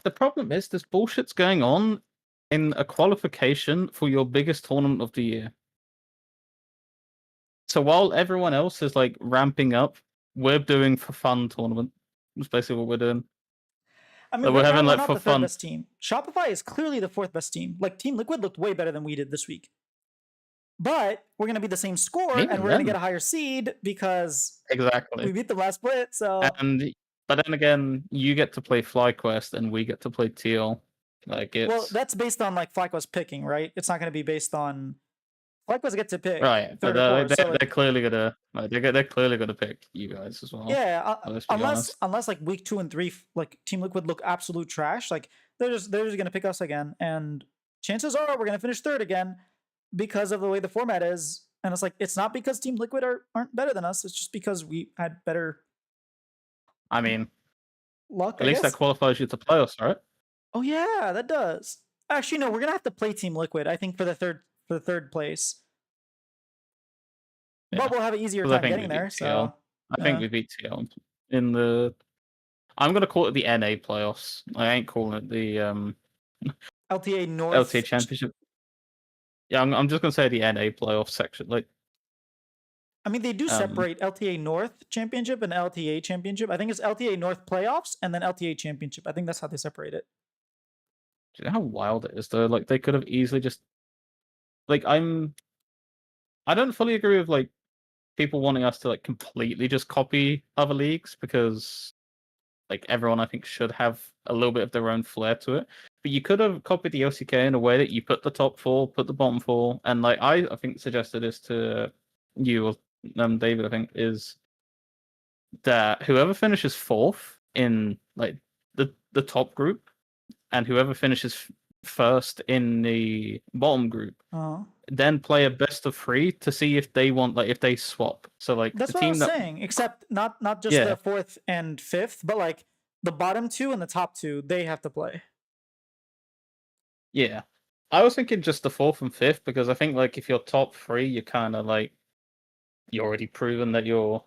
the problem is this bullshit's going on in a qualification for your biggest tournament of the year. So while everyone else is like ramping up, we're doing for fun tournament. That's basically what we're doing. I mean, Like we're right now having we're like not for the third fun. best team. Shopify is clearly the fourth best team. Like Team Liquid looked way better than we did this week. But we're gonna be the same score And and even we're gonna get then, a higher seed because we exactly. beat them last split. So And but then again, you get to play FlyQuest and we get to play TL. Like well, it's that's based on like FlyQuest picking, right? It's not gonna be based on FlyQuest get to pick right, but third or fourth. So they're like clearly gonna like, they're clearly gonna pick you guys as well. yeah, Let's be unless honest. like week 2 and 3, like Team Liquid look absolute trash, like they're just gonna pick us again, and chances are we're gonna finish third again because of the way the format is. And it's like it's not because Team Liquid aren't better than us. It's just because we had better I mean, luck, at I least that guess. qualifies you to playoffs, right? Oh yeah, that does. Actually, no, we're gonna have to play Team Liquid. I think for the third place, but Yeah, we'll have an easier because I time think we getting beat there. TL. So I think we beat TL in the. I'm gonna call it the NA playoffs. I ain't calling it the LTA LTA North. Championship. Yeah, I'm just gonna say the NA playoff section. Like, I mean, they do um, separate LTA North Championship and LTA Championship. I think it's LTA North Playoffs and then LTA Championship. I think that's how they separate it. do you know how wild it is though? Like, they could have easily just like I don't fully agree with like people wanting us to like completely just copy other leagues because like everyone I think should have a little bit of their own flair to it. But you could have copied the LCK in a way that you put the top four, put the bottom four, and like I think suggested this to you or David, I think, is that whoever finishes fourth in like the top group and whoever finishes first in the bottom group Oh, then play a best of three to see if they want like if they swap. So like the that's what I team was that saying. Except not just yeah the fourth and fifth, but like the bottom two and the top two, they have to play. yeah. I was thinking just the fourth and fifth because I think like if you're top three, you're kind of like you're already proven that you're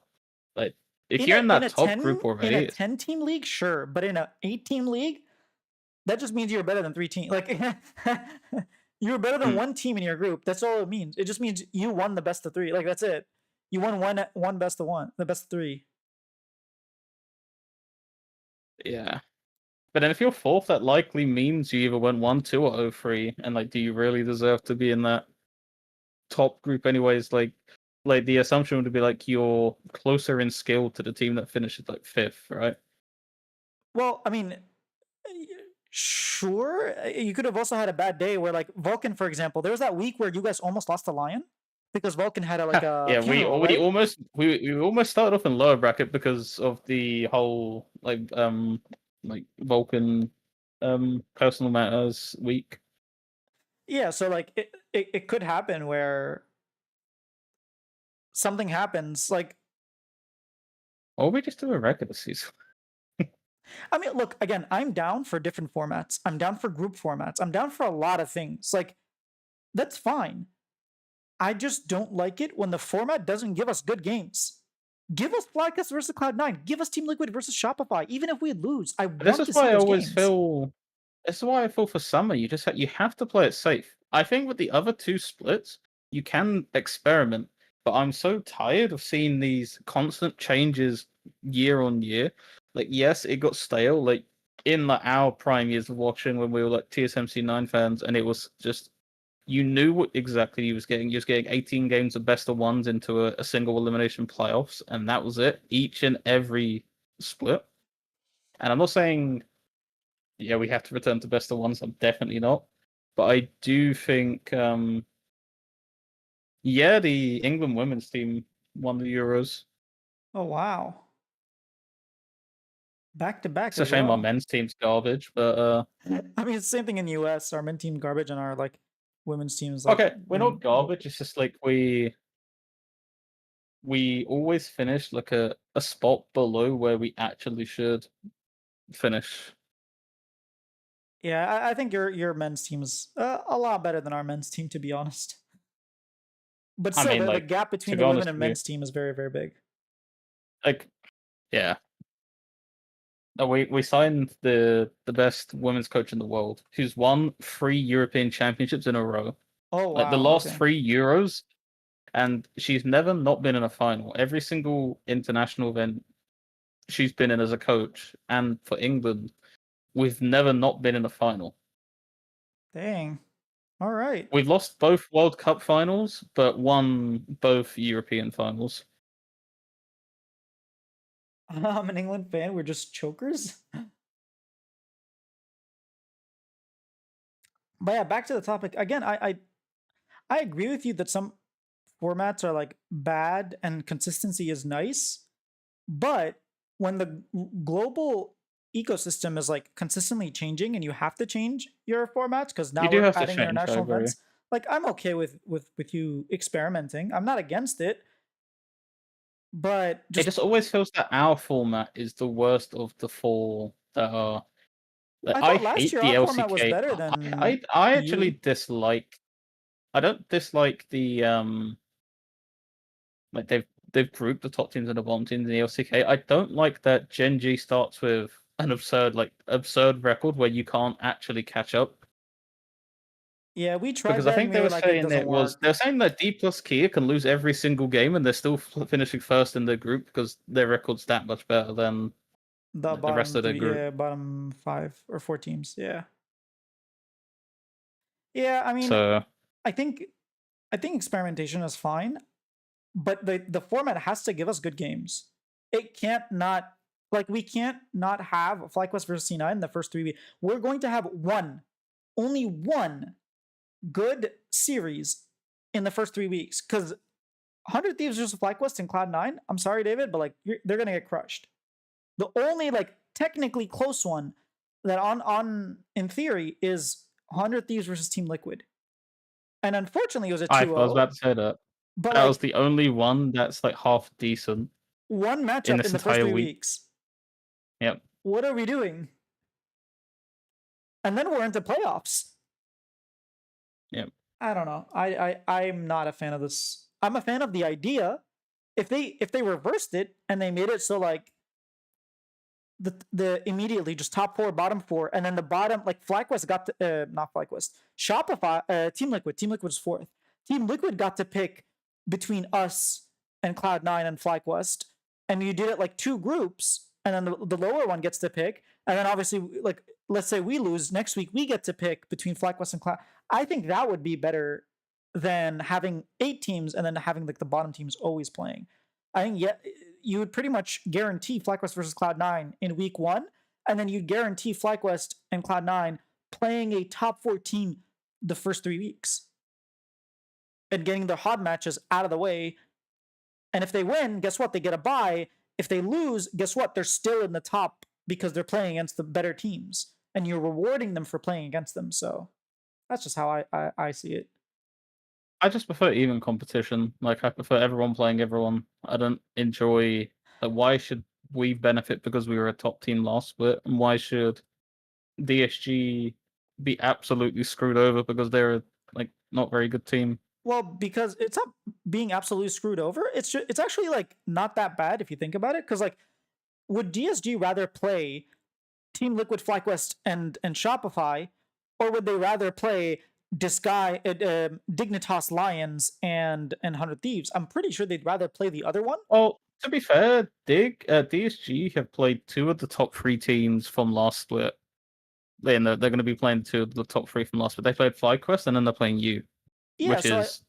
like if you're in In that a top 10 group already, team league, sure, but in a 8 team league, that just means you're better than 3 teams. Like You were better than Mm, one team in your group. That's all it means. It just means you won the best of three. Like that's it. You won one best of one, the best of three. yeah. But then if you're fourth, that likely means you either went 1-2 or 0-3, and like, do you really deserve to be in that top group anyways? Like the assumption would be like you're closer in skill to the team that finishes like fifth, right? Well, I mean, sure. You could have also had a bad day where, like Vulcan, for example, there was that week where you guys almost lost to Lion because Vulcan had like a Yeah, funeral, right? we almost started off in lower bracket because of the whole like Vulcan personal matters week. Yeah. So like it could happen where something happens. Like, Or we just do a regular season. I mean, look, again, I'm down for different formats. I'm down for group formats. I'm down for a lot of things. Like, that's fine. I just don't like it when the format doesn't give us good games. Give us Flycast versus Cloud9. Give us Team Liquid versus Shopify. Even if we lose, I But this want is to see why I those always games. feel. This is why I feel for summer. You have to play it safe. I think with the other two splits, you can experiment. But I'm so tired of seeing these constant changes year on year. Like, yes, it got stale. Like in like our prime years of watching when we were like TSMC 9 fans, and it was just you knew what exactly you was getting. You was getting 18 games of best of ones into a single elimination playoffs, and that was it. Each and every split. And I'm not saying yeah, we have to return to best of ones. I'm definitely not. But I do think, yeah, the England women's team won the Euros. Oh, wow. Back to back It's a as shame our well. men's team's garbage, but I mean, it's the same thing in the US. Our men team garbage and our like women's teams like okay, we're not doing well. garbage. It's just like we always finish like a spot below where we actually should finish. Yeah, I think your men's team is a lot better than our men's team, to be honest. But I still, mean, the like gap to between be the women honest and with you, men's team is very, very big. like yeah, no, we signed the best women's coach in the world, who's won 3 European championships in a row. Oh, Like the wow. last Okay. 3 Euros, and she's never not been in a final. Every single international event she's been in as a coach, and for England, we've never not been in a final. Dang. All right. We've lost both World Cup finals, but won both European finals. I'm an England fan. We're just chokers. But yeah, back to the topic again. I agree with you that some formats are like bad and consistency is nice, but when the global ecosystem is like consistently changing and you have to change your formats because You now do we're have to adding change, I international agree. events, like I'm okay with you experimenting. I'm not against it, but It just just always feels that our format is the worst of the four that are. Like, I I thought last hate year the our format was LCK. better than I actually you. dislike. I don't dislike the like they've grouped the top teams and the bottom teams in the LCK. I don't like that Gen G starts with an absurd record where you can't actually catch up. Yeah, we tried Because I that and think we they were were like, it saying doesn't they're work. saying that D plus Kia can lose every single game and they're still finishing first in their group because their record's that much better than The like, the rest bottom of their three, group. yeah, bottom 5 or 4 teams. Yeah. Yeah, I mean, So I think I think experimentation is fine, but the format has to give us good games. It can't not like we can't not have FlyQuest versus C9 in the first 3 weeks. We're going to have only one good series in the first 3 weeks because 100 Thieves versus FlyQuest and Cloud9. I'm sorry, David, but like they're gonna get crushed. The only like technically close one that on in theory is 100 Thieves versus Team Liquid, and unfortunately it was a I was 2-0. about to say that. But That was like the only one that's like half decent one in matchup in this the first entire three week. weeks. Yep. What are we doing? And then we're into playoffs. Yep. I don't know. I'm not a fan of this. I'm a fan of the idea. If they reversed it and they made it so like the immediately just top four, bottom four, and then the bottom like FlyQuest got to, not FlyQuest, Shopify, Team Liquid was fourth. Team Liquid got to pick between us and Cloud9 and FlyQuest, and you did it like two groups, and then the lower one gets to pick, and then obviously like let's say we lose next week, we get to pick between FlyQuest and Cloud. I think that would be better than having 8 teams and then having like the bottom teams always playing. I think you would pretty much guarantee FlyQuest versus Cloud9 in week 1, and then you'd guarantee FlyQuest and Cloud9 playing a top 4 team the first 3 weeks and getting their hot matches out of the way. And if they win, guess what? They get a bye. If they lose, guess what? They're still in the top because they're playing against the better teams, and you're rewarding them for playing against them. So that's just how I see it. I just prefer even competition. Like I prefer everyone playing everyone. I don't enjoy. Like, why should we benefit because we were a top team last split, and why should DSG be absolutely screwed over because they're like not very good team? Well, because it's not being absolutely screwed over. It's actually like not that bad if you think about it. Because like, would DSG rather play Team Liquid, FlyQuest, and Shopify, or would they rather play Dignitas Lions and 100 Thieves? I'm pretty sure they'd rather play the other one. Well, to be fair, DSG have played 2 of the top 3 teams from last split. They're going to be playing 2 of the top 3 from last split. They played FlyQuest and then they're playing you, Yeah, which so is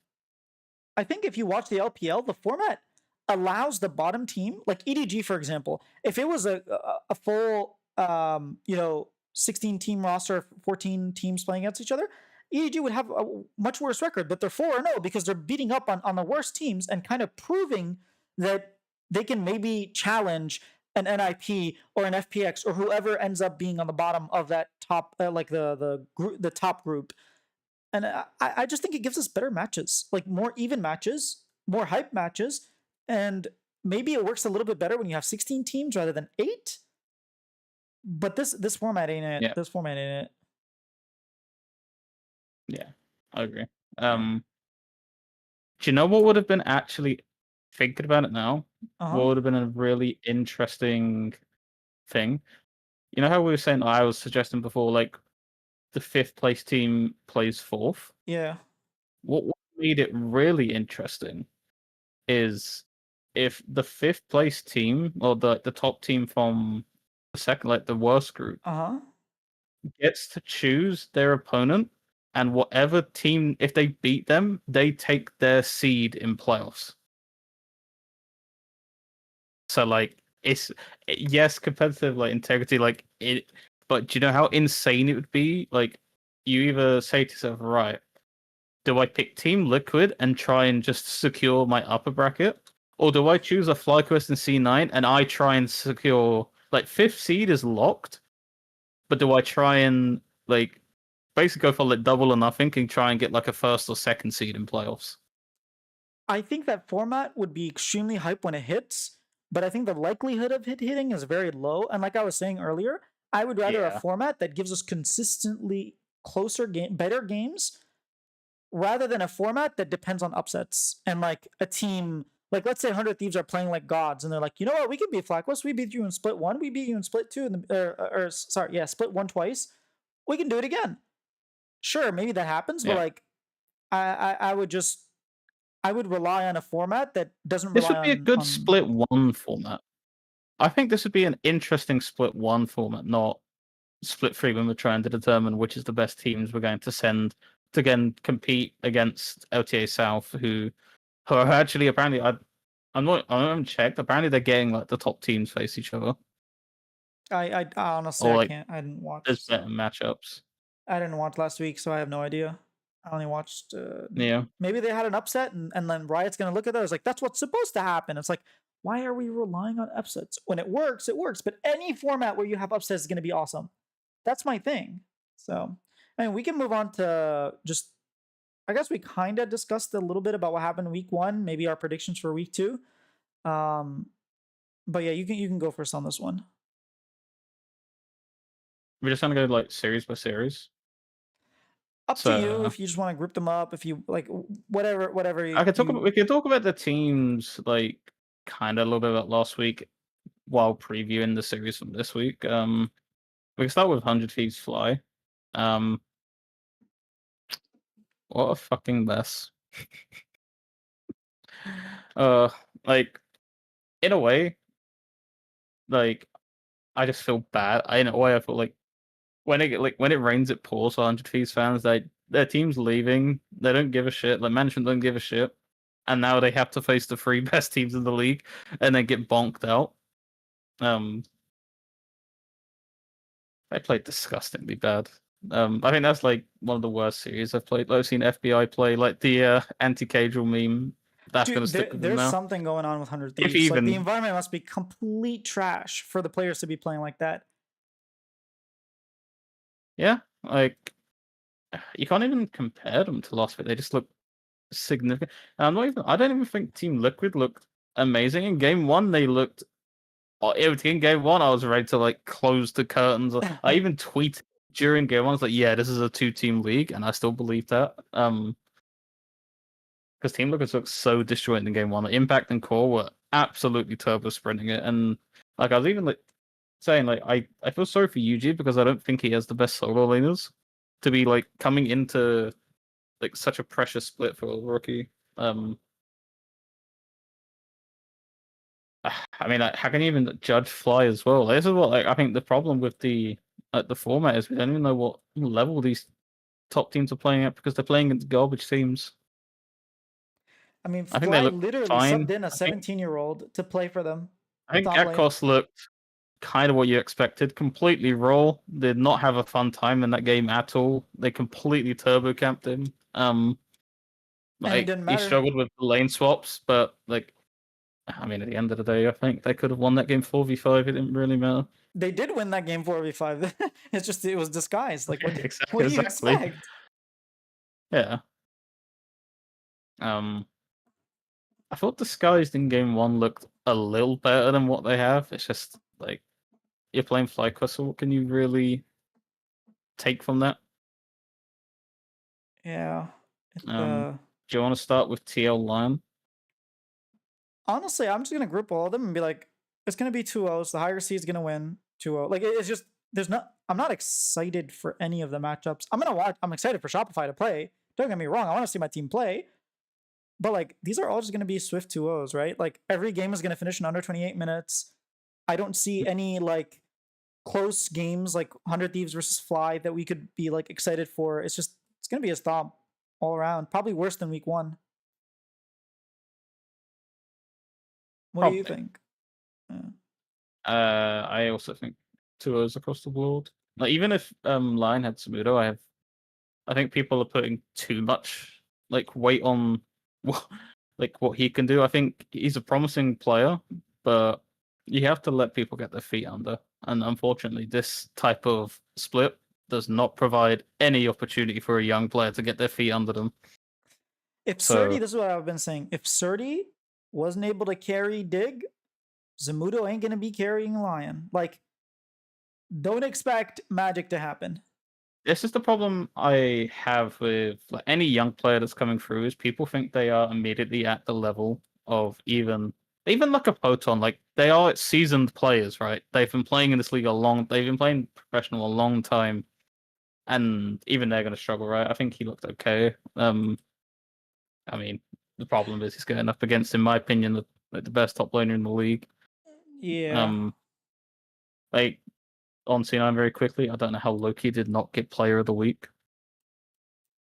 I think if you watch the LPL, the format allows the bottom team, like EDG for example, if it was a full 16 team roster, 14 teams playing against each other, EDG would have a much worse record, but they're 4-0 because they're beating up on the worst teams and kind of proving that they can maybe challenge an NIP or an FPX or whoever ends up being on the bottom of that top, like the top group. And I just think it gives us better matches, like more even matches, more hype matches, and maybe it works a little bit better when you have 16 teams rather than 8. But this format ain't it. Yeah. This format ain't it. Yeah, I agree. Do you know what would have been actually thinking about it now? What would have been a really interesting thing? You know how we were saying I was suggesting before, like the 5th place team plays 4th? Yeah. What made it really interesting is if the 5th place team or the top team from the second, like the worst group, gets to choose their opponent, and whatever team, if they beat them, they take their seed in playoffs. So like it's yes, competitive like integrity, like it, but do you know how insane it would be? Like you either say to yourself, right, do I pick Team Liquid and try and just secure my upper bracket? Or do I choose a FlyQuest and C9 and I try and secure like 5th seed is locked, but do I try and like basically go for like double or nothing and try and get like a 1st or 2nd seed in playoffs? I think that format would be extremely hype when it hits, but I think the likelihood of hitting is very low. And like I was saying earlier, I would rather a format that gives us consistently better games, rather than a format that depends on upsets and like a team. Like let's say 100 Thieves are playing like gods, and they're like, you know what, we can beat FlyQuest. We beat you in split 1. We beat you in split 2, split 1 twice. We can do it again. Sure, maybe that happens, but like, I would rely on a format that doesn't This rely would be a on good split 1 format. I think this would be an interesting split 1 format, not split 3 when we're trying to determine which is the best teams we're going to send to again compete against LTA South, who are actually apparently I haven't checked. Apparently they're getting like the top teams face each other. I honestly Or I like can't. I didn't watch. there's better matchups. I didn't watch last week, so I have no idea. I only watched. Yeah. Maybe they had an upset, and then Riot's gonna look at that. It's like that's what's supposed to happen. It's like, why are we relying on upsets when it works? It works, but any format where you have upsets is gonna be awesome. That's my thing. So, I mean, we can move on to just. I guess we kind of discussed a little bit about what happened in week 1, maybe our predictions for week 2. But yeah, you can go first on this one. We're just gonna go like series by series. Up to you if you just want to group them up. If you like, whatever. We can talk about the teams like kind of a little bit about last week. while previewing the series from this week. We can start with 100 Thieves Fly. What a fucking mess. Like, in a way, like, I just feel bad. In a way, I feel like when it rains, it pours for 100 Thieves fans. Their team's leaving. They don't give a shit. Like, management don't give a shit. And now they have to face the three best teams in the league and then get bonked out. They played disgustingly bad. I think that's like one of the worst series I've played. I've seen FBI play like the anti-casual meme. That's gonna Dude, stick with them there's now. something going on with 100 If Thieves. Like, the even, environment must be complete trash for the players to be playing like that. yeah, like you can't even compare them to Lost Fit. They just look significant. And I don't even think Team Liquid looked amazing in game one. They looked. In game one, I was ready to like close the curtains. I even tweeted during game one, I was like, "Yeah, this is a two-team league," and I still believe that. Because Team Liquid looked so disjointed in game one. The Impact and Core were absolutely turbo sprinting it, and like I was even like saying, like I feel sorry for UG because I don't think he has the best solo laners to be like coming into like such a precious split for a rookie. I mean, like, how can you even judge Fly as well? This is what I think the problem with the format is we don't even know what level these top teams are playing at because they're playing against garbage teams. I mean, I think they Fly look literally subbed fine. in a 17-year-old to play for them. I think Top Jack lane. Cross looked kind of what you expected. Completely raw. Did not have a fun time in that game at all. They completely turbo camped him. And it Like didn't he matter. struggled with the lane swaps, but like I mean, at the end of the day, I think they could have won that game 4v5. It didn't really matter. They did win that game 4v5. It's just, it was disguised. Like, what do you Exactly. expect? Yeah. Um, I thought Disguised in game one looked a little better than what they have. It's just like you're playing FlyQuest, so what can you really take from that? Yeah. It, Do you want to start with TL Lion? honestly, I'm just gonna group all of them and be like, it's gonna be 2-0s. The higher seed is gonna win 2-0. Like, it's just, I'm not excited for any of the matchups. I'm excited for Shopify to play. Don't get me wrong, I want to see my team play. But like, these are all just gonna be swift 2-0s, right? Like, every game is gonna finish in under 28 minutes. I don't see any like close games like 100 Thieves versus Fly that we could be like excited for. It's gonna be a stomp all around. Probably worse than week one. What do you Probably. think? Yeah. I also think 2-0s across the board. Like even if Lion had Samudo, I think people are putting too much like weight on what what he can do. I think he's a promising player, but you have to let people get their feet under. And unfortunately, this type of split does not provide any opportunity for a young player to get their feet under them. If Surdy, So this is what I've been saying. If Surdy wasn't able to carry Dig, Zamudo ain't gonna be carrying Lion. Like, don't expect magic to happen. this is the problem I have with like any young player that's coming through is people think they are immediately at the level of even like a Photon. Like they are seasoned players, right? They've been playing in this league they've been playing professional a long time. And even they're gonna struggle, right? I think he looked okay. I mean the problem is he's going up against, in my opinion, the best top laner in the league. Yeah. Um like on C9 very quickly, I don't know how Loki did not get player of the week.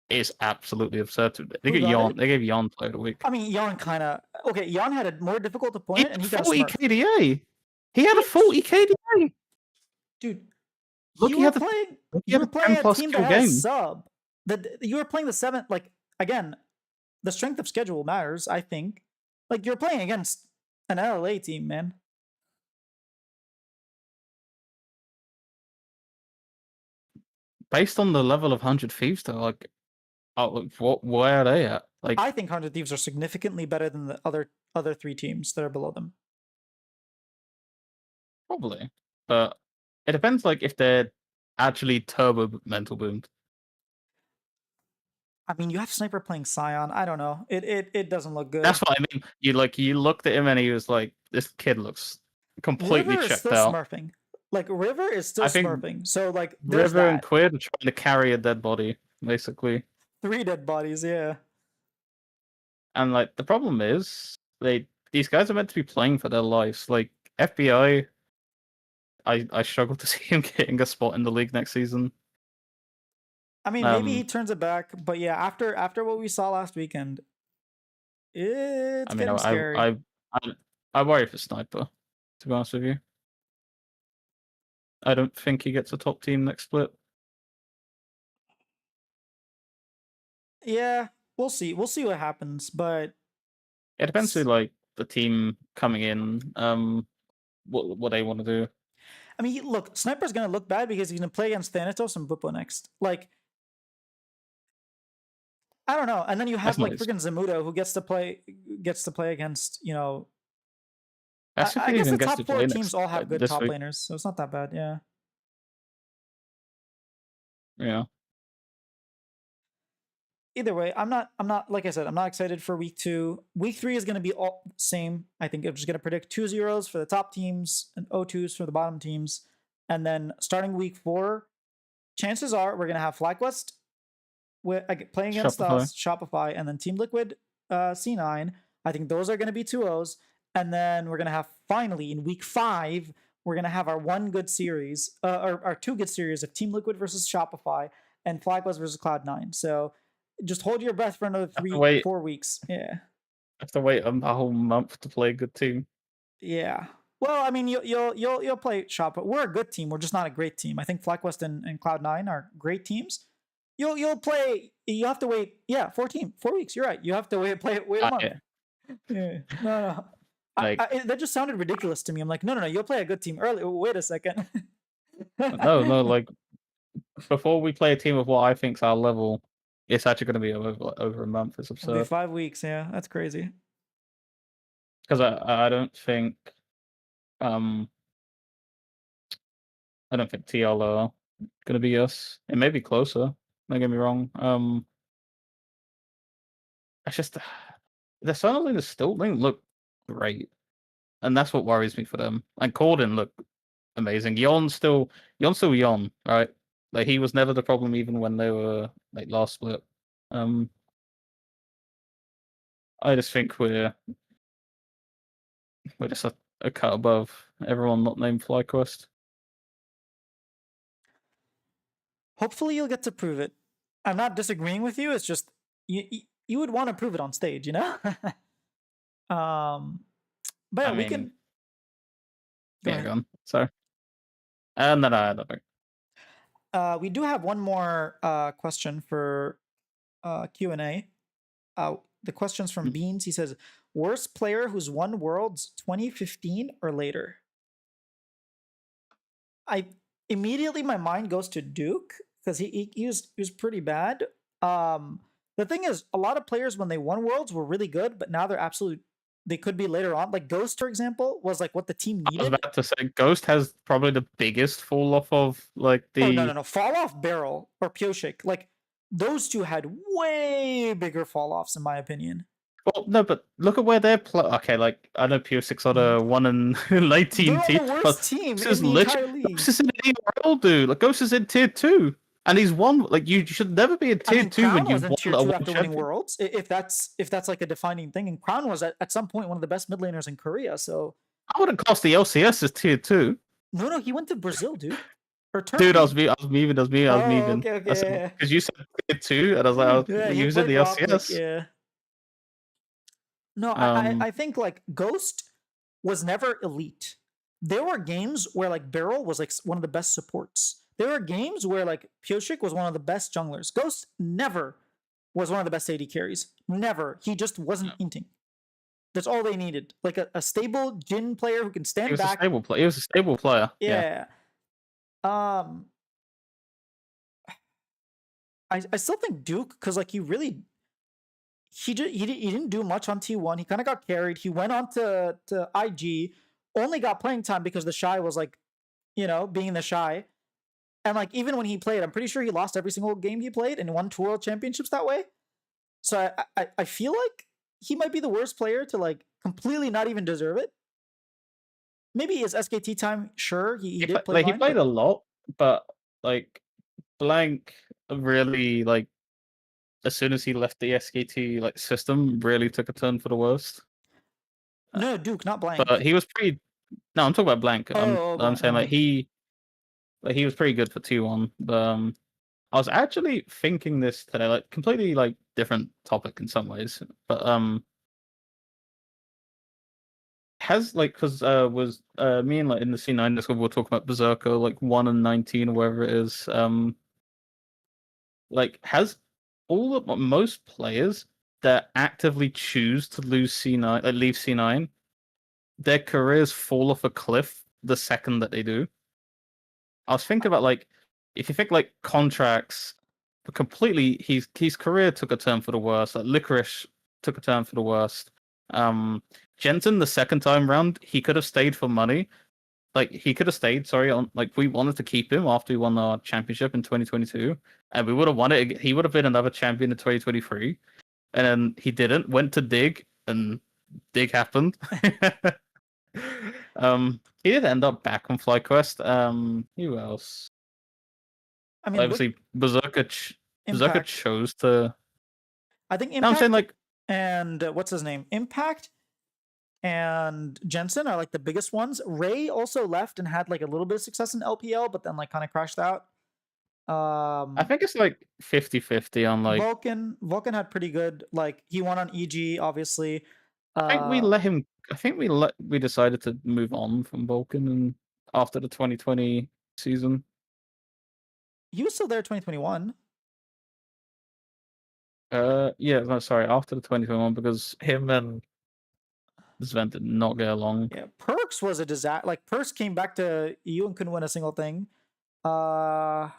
Is absolutely absurd. They Who get got Yon. it? They gave Yon player of the week. I mean, Yon kind of. Okay, Yon had a more difficult He opponent and had he got a 40 smurf. KDA. He had a What? 40 KDA. Dude, Look, he had a you were playing 10 a plus team that kill had a game. sub. You were playing the seventh. Like, again, the strength of schedule matters, I think. Like, you're playing against an LA team, man. Based on the level of 100 Thieves, though, like, where are they at? Like, I think 100 Thieves are significantly better than the other three teams that are below them. probably. But it depends, like, if they're actually turbo mental boomed. I mean, you have Sniper playing Scion. I don't know. It doesn't look good. That's what I mean. You looked at him and he was like, this kid looks completely River is checked still out. smurfing. Like River is still I think smurfing. So like there's River and that. Quid are trying to carry a dead body, basically. 3 dead bodies, yeah. And like the problem is these guys are meant to be playing for their lives. Like FBI, I struggle to see him getting a spot in the league next season. I mean, maybe he turns it back, but yeah, after what we saw last weekend, it's I mean, getting scary. I worry for Sniper. To be honest with you, I don't think he gets a top team next split. Yeah, we'll see. We'll see what happens, but It depends on like the team coming in, what they want to do. I mean, look, Sniper's gonna look bad because he's gonna play against Thanatos and Buppo next. Like, I don't know. And then you have That's like not. freaking Zamudo who gets to play against, you know, That's if I he guess even the gets to top 4 play teams next all have good this top week. laners, so it's not that bad. Yeah. Yeah. Either way, I'm not like I said, I'm not excited for week 2. Week 3 is going to be all same. I think I'm just going to predict 2-0s for the top teams and 0-2s for the bottom teams. And then starting week 4, chances are we're going to have FlyQuest playing against us, Shopify, and then Team Liquid C9. I think those are going to be 2-0s. And then we're going to have finally in week 5, we're going to have our one good series, or our 2 good series of Team Liquid versus Shopify and FlyQuest versus Cloud9. So just hold your breath for another 4 weeks. Yeah. Have to wait a whole month to play a good team. Yeah. Well, I mean, you'll play Shop, but we're a good team. We're just not a great team. I think FlyQuest and Cloud9 are great teams. You'll play. You have to wait. Yeah, 4 weeks. You're right. You have to wait a month. Yeah. No. That just sounded ridiculous to me. I'm like, no. You'll play a good team early. Wait a second. No, like before we play a team of what I think's our level, it's actually going to be over a month. It's It'll be absurd. 5 weeks. Yeah, that's crazy. Because I don't think I don't think TL are going to be us. It may be closer. Don't get me wrong. It's just the Sunderland still don't look great, and that's what worries me for them. And Corden looked amazing. Yon's still Yon, right? Like he was never the problem, even when they were like last split. I just think we're just a cut above everyone not named FlyQuest. Hopefully, you'll get to prove it. I'm not disagreeing with you. It's just you would want to prove it on stage, you know. But yeah, I we mean, can. Go on. Sorry. And then I don't know. We do have one more question for Q&A. The question's from Beans. He says, worst player who's won Worlds 2015 or later? Immediately my mind goes to Duke because he was pretty bad. The thing is, a lot of players when they won Worlds were really good, but now they could be later on. Like Ghost, for example, was like what the team needed. I was about to say Ghost has probably the biggest fall off of like the. Oh no! Fall off Barrel or Pioshik. Like those two had way bigger fall offs in my opinion. Well, no, but look at where they're Okay, like I know Pioshik's on a 1-19 team. They're on the worst team in the entire league. Ghost is in ERL, dude. Like Ghost is in tier 2. And he's won. Like you should never be in tier 2 when you've won tier 2 after winning Worlds. If that's like a defining thing, and Crown was at some point one of the best mid laners in Korea. So I wouldn't class the LCS as tier 2. No, he went to Brazil, dude. Or Turkey. Dude, I was moving. Okay. Because you said tier 2, and I was like, yeah, he was in the LCS. Yeah. No, I think like Ghost was never elite. There were games where like Beryl was like one of the best supports. There were games where like Pioshik was one of the best junglers. Ghost never was one of the best AD carries. Never. He just wasn't hinting. That's all they needed. Like a stable Jhin player who can stand back. He was a stable player. Yeah. I still think Duke, because like he didn't do much on T1. He kind of got carried. He went on to IG, only got playing time because the Shy was like, being the Shy. And like even when he played, I'm pretty sure he lost every single game he played and won 2 world championships that way. So I feel like he might be the worst player to like completely not even deserve it. maybe his SKT time, sure, he did play Like he fine, played but a lot, but like Blank really like as soon as he left the SKT like system, really took a turn for the worst. Uh, no, Duke, not But blank. he was pretty. No, I'm talking about Blank. Oh, I'm blank. saying like he was pretty good for T1. But I was actually thinking this today, like completely like different topic in some ways. But has like because was me and like in the C9 Discord we were talking about Berserker like 1 and 19 or whatever it is. Like has all of most players that actively choose to lose C9, like leave C9, their careers fall off a cliff the second that they do. I was thinking about like if you think like contracts, completely his career took a turn for the worst. Like Licorice took a turn for the worst. Jensen the second time round, he could have stayed for money. Like he could have stayed. Sorry, on like we wanted to keep him after we won our championship in 2022, and we would have won it. He would have been another champion in 2023, and then he didn't. Went to Dig, and Dig happened. He did end up back on FlyQuest. Who else? I mean, look, Obviously, Berserker Impact. chose to. I think No, I'm saying Impact like and what's his name? Impact and Jensen are like the biggest ones. Ray also left and had like a little bit of success in LPL, but then like kind of crashed out. I Um, think it's like 50-50 on like. Vulcan had pretty good. Like he won on EG, obviously. I think we Uh, let him. I think we decided to move on from Vulcan and after the 2020 season. he was still there 2021. Yeah, no, sorry, after the 2021 because him and Sven did not get along. Yeah, Perks was a disaster. Like Perks came back to EU and couldn't win a single thing. Uh,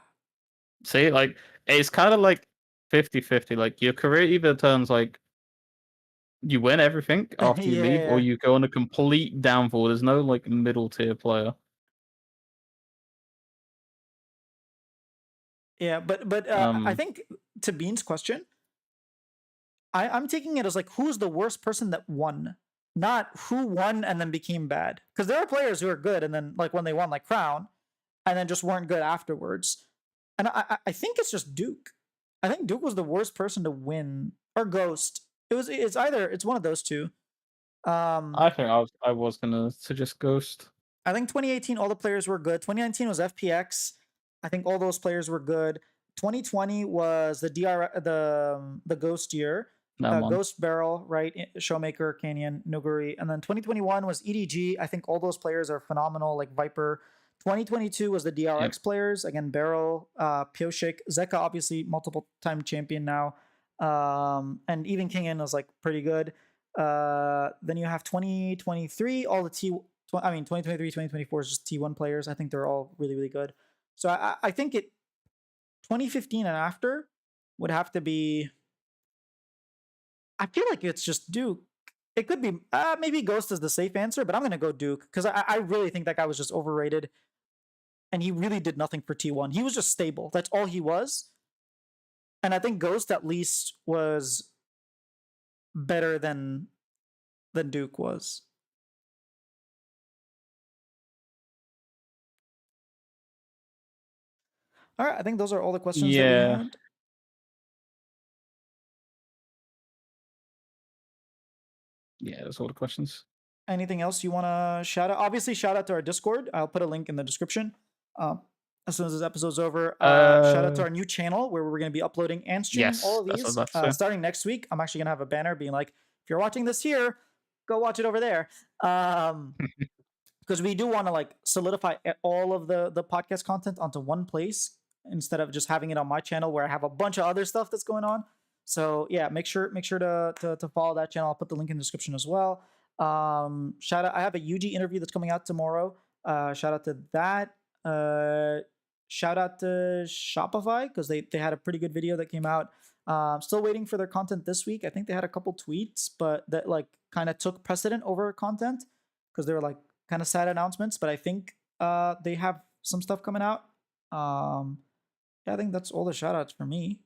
See, like it's kind of like 50-50. Like your career either turns like you win everything after you leave, or yeah, you go on a complete downfall. There's no like middle tier player. yeah, but I Um, think to Bean's question, I'm taking it as like who's the worst person that won, not who won and then became bad. Because there are players who are good and then like when they won, like Crown, and then just weren't good afterwards. And I think it's just Duke. I think Duke was the worst person to win, or Ghost. It's one of those two. Um, I think I was gonna suggest Ghost. I think 2018 all the players were good. 2019 was FPX. I think all those players were good. 2020 was the Ghost year. That one. Ghost Barrel, right? Showmaker, Canyon, Nuguri. And then 2021 was EDG. I think all those players are phenomenal, like Viper. 2022 was the Yep. DRX players. Again, Barrel, Pioshik, Zeka, obviously multiple time champion now. And even Kingen was like pretty good. Then you have 2023, all the I mean, 2023, 2024 is just T1 players. I think they're all really, really good. So I think 2015 and after would have to be. I feel like it's just Duke. It could be maybe Ghost is the safe answer, but I'm gonna go Duke because I really think that guy was just overrated, and he really did nothing for T1. He was just stable. That's all he was, and I think Ghost at least was better than Duke was. All right, I think those are all the questions that we Yeah, had. yeah. That's all the questions. Anything else you want to shout out? Obviously, shout out to our Discord. I'll put a link in the description. As soon as this episode's over, shout out to Uh, our new channel where we're going to be uploading and streaming all yes, of that's what I was these. about to Starting next week, I'm actually going to have a banner being like, if you're watching this here, go watch it over there. say. Because we do want to like solidify all of the podcast content onto one place instead of just having it on my channel where I have a bunch of other stuff that's going on. So yeah, make sure to follow that channel. I'll put the link in the description as well. Shout out, I have a UG interview that's coming out tomorrow. Shout out to that. Shout out to Shopify because they had a pretty good video that came out. Still waiting for their content this week. I think they had a couple tweets, but that like kind of took precedent over content because they were like kind of sad announcements. But I think they have some stuff coming out. Yeah, I think that's all the shout outs for me.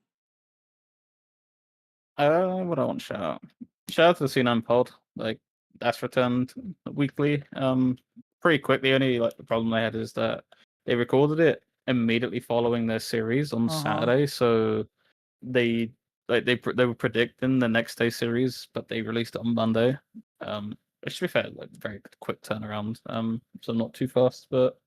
What I want to shout out? Shout out to the C9 pod. Like that's returned weekly. pretty quick. The only like the problem they had is that they recorded it immediately following their series on Saturday, so they they were predicting the next day series, but they released it on Monday. Which to be fair, like very quick turnaround. So not too fast, but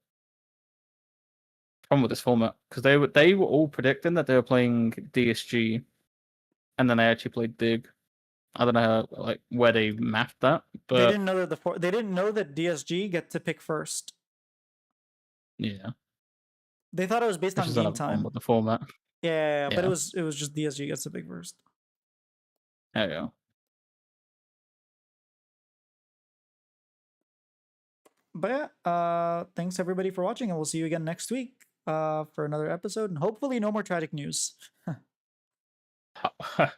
problem with this format because they were all predicting that they were playing DSG, and then they actually played Dig. I don't know how, like where they mapped that, They but didn't know that they didn't know that DSG get to pick first. yeah, They thought it was based which on is game another problem time. with the format. Yeah, but it Yeah, was just DSG gets to pick first. there you go. But yeah, thanks everybody for watching, and we'll see you again next week for another episode, and hopefully no more tragic news.